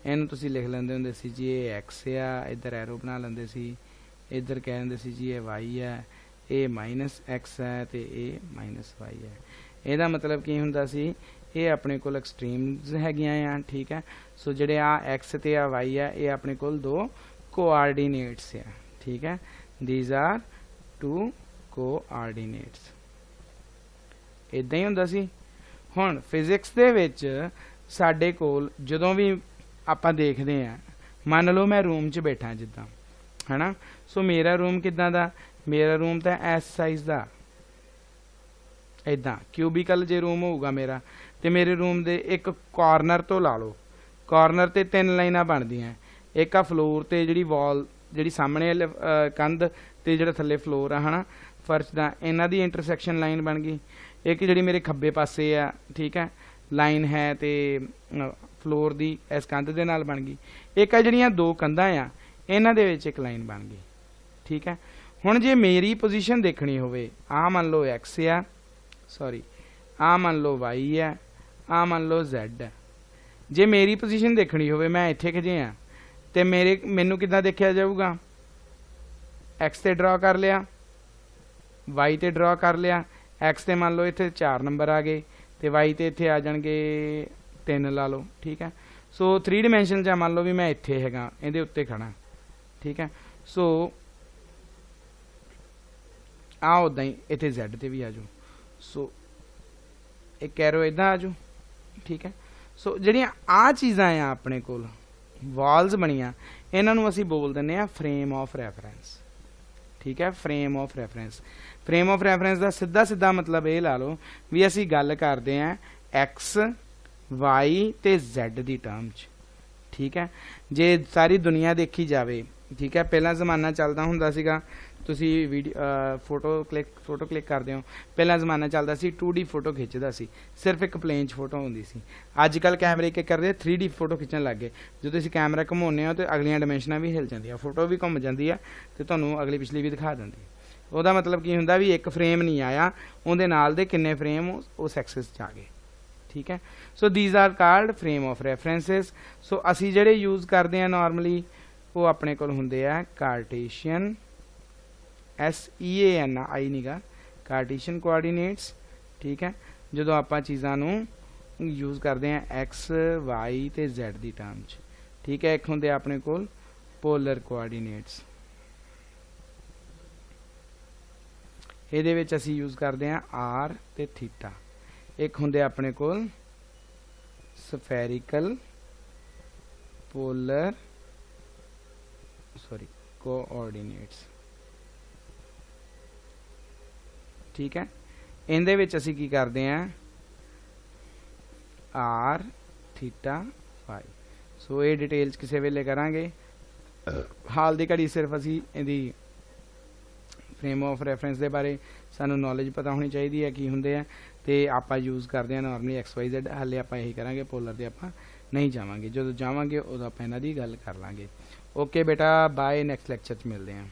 इन्हूं तुसी लिख लेंदे हुंदे सी जी ये एक्स आ, इधर एरो बना लेंदे सी, इधर कह देंदे सी जी ये वाई है, ये माइनस एक्स है तो ये माइनस वाई है। ਇਹਦਾ मतलब की ਹੁੰਦਾ सी ये अपने कोल एक्सट्रीम्स हैगियां आ। ठीक है, सो ਜਿਹੜੇ आ एक्स ਤੇ आ वाई है ये अपने कोल दो कोआर्डीनेट्स है। ठीक है, दीज आर टू कोआर्डीनेट्स। इदां ही ਹੁੰਦਾ ਸੀ। ਹੁਣ फिजिक्स ਦੇ ਵਿੱਚ ਸਾਡੇ ਕੋਲ ਜਦੋਂ ਵੀ ਆਪਾਂ ਦੇਖਦੇ ਆ, ਮੰਨ ਲਓ मैं रूम 'ਚ ਬੈਠਾ ਜਿੱਦਾਂ है ना, सो मेरा रूम किदां ਦਾ, मेरा रूम तो एस साइज़ का इदा क्यूबिकल जे रूम होगा मेरा, तो मेरे रूम के एक कॉर्नर तो ला लो, कॉर्नर ते 3 लाइनां बनदियां, एक आ फ्लोर ते जिहड़ी वॉल जिहड़ी सामने कंध ते जिहड़ा थल्ले फ्लोर है ना फर्श का, इन्हां दी इंटरसैक्शन लाइन बन गई। एक जिहड़ी मेरे खब्बे पासे आ, ठीक है, लाइन है तो फ्लोर दी इस कंध दे नाल बन गई। एक आ जिहड़ियां दो कंधां आ इन्हां दे विच एक लाइन बन गई। ठीक है, हुण जे मेरी पोजीशन देखनी होवे, आ मान लो एक्स आ, सॉरी आ मान लो वाई है, आ मान लो जैड है। जे मेरी पोजीशन देखनी होवे मैं इत्थे खजे हाँ तो मैनू किदां देखा जाऊगा, एक्स ते ड्रॉ कर लिया, वाई ते ड्रॉ कर लिया। एक्स ते मान लो इत्थे 4 नंबर आ गए तो वाई ते इत्थे आ जाणगे 3 ला लो। ठीक है, सो 3 डिमेंशन च मान लो भी मैं इत्थे हैगा इहदे उत्ते खड़ा। ठीक है, सो आ उदा ही इत्थे जैड ते भी आ जाओ, सो एक कैरो इदा आ जाओ। ठीक है, सो जिहड़ियां आ चीज़ां आ अपने कोल वॉल्स बनियां, इन्हां नूं असीं बोल दिंदे आ फ्रेम ऑफ रेफरेंस। ठीक है, frame of reference. Frame of reference का सीधा मतलब ये ला लो भी असीं गल करदे आ एक्स वाई ते जैड दी टर्म च। ठीक है, जे सारी दुनिया देखी जाए, ठीक है, पहला जमाना चलता हुंदा सीगा, तुसी वीडियो फोटो क्लिक करते हो, पहला जमाना चलता सी 2D फोटो खिंचदा सी, सिर्फ एक प्लेन च फोटो होंदी सी। अजकल कैमरे के करदे 3D फोटो खिंचण लग गए। जो तुसी कैमरा घुमाउने हो तो अगलियां डिमेंशनां भी हिल जांदियां, फोटो भी घुम जांदी है तो तुहानूं अगली पिछली भी दिखा दिंदी। ਉਹਦਾ ਮਤਲਬ ਕੀ ਹੁੰਦਾ ਵੀ ਇੱਕ ਫਰੇਮ ਨਹੀਂ ਆਇਆ, ਉਹਦੇ ਨਾਲ ਦੇ ਕਿੰਨੇ ਫਰੇਮ ਉਸ ਐਕਸਿਸ 'ਚ ਆ ਗਏ। ਠੀਕ ਹੈ, so these are called frame of references. ਸੋ ਅਸੀਂ ਜਿਹੜੇ ਯੂਜ਼ ਕਰਦੇ ਹਾਂ ਨਾਰਮਲੀ ਉਹ ਆਪਣੇ ਕੋਲ ਹੁੰਦੇ ਆ ਕਾਰਟੇਸ਼ੀਅਨ, SEAN ਨੀਗਾ, ਕਾਰਟੇਸ਼ੀਅਨ ਕੋਆਰਡੀਨੇਟਸ। ਠੀਕ ਹੈ, ਜਦੋਂ ਆਪਾਂ ਚੀਜ਼ਾਂ ਨੂੰ ਯੂਜ਼ ਕਰਦੇ ਹਾਂ X Y ਤੇ Z ਦੀ ਟਰਮ 'ਚ। ਠੀਕ ਹੈ, ਇੱਕ ਹੁੰਦੇ ਆਪਣੇ ਕੋਲ ਪੋਲਰ ਕੋਆਰਡੀਨੇਟਸ, ਇਹਦੇ ਵਿੱਚ ਅਸੀਂ ਯੂਜ਼ ਕਰਦੇ ਹਾਂ R ਤੇ ਥੀਟਾ। ਇੱਕ ਹੁੰਦੇ ਆਪਣੇ ਕੋਲ ਸਫੈਰਿਕਲ ਪੋਲਰ ਕੋਆਰਡੀਨੇਟਸ। ਠੀਕ ਹੈ, ਇਹਦੇ ਵਿੱਚ ਅਸੀਂ ਕੀ ਕਰਦੇ ਹਾਂ R ਥੀਟਾ ਫਾਈ। ਸੋ ਇਹ ਡਿਟੇਲਸ ਕਿਸੇ ਵੇਲੇ ਕਰਾਂਗੇ, ਹਾਲ ਦੀ ਘੜੀ ਸਿਰਫ ਅਸੀਂ ਇਹਦੀ ਫਰੇਮ ਆਫ ਰੈਫਰੈਂਸ ਦੇ ਬਾਰੇ ਸਾਨੂੰ ਨੌਲੇਜ ਪਤਾ ਹੋਣੀ ਚਾਹੀਦੀ ਹੈ ਕੀ ਹੁੰਦੇ ਆ, ਤੇ ਆਪਾਂ ਯੂਜ਼ ਕਰਦੇ ਹਾਂ ਨਾਰਮਲੀ XYZ। ਹਾਲੇ ਆਪਾਂ ਇਹੀ ਕਰਾਂਗੇ, ਪੋਲਰ ਤੇ ਆਪਾਂ ਨਹੀਂ ਜਾਵਾਂਗੇ, ਜਦੋਂ ਜਾਵਾਂਗੇ ਉਦੋਂ ਆਪਾਂ ਇਹਨਾਂ ਦੀ ਗੱਲ ਕਰ ਲਾਂਗੇ। ਓਕੇ ਬੇਟਾ, ਬਾਏ, ਨੈਕਸਟ ਲੈਕਚਰ 'ਚ ਮਿਲਦੇ ਹਾਂ।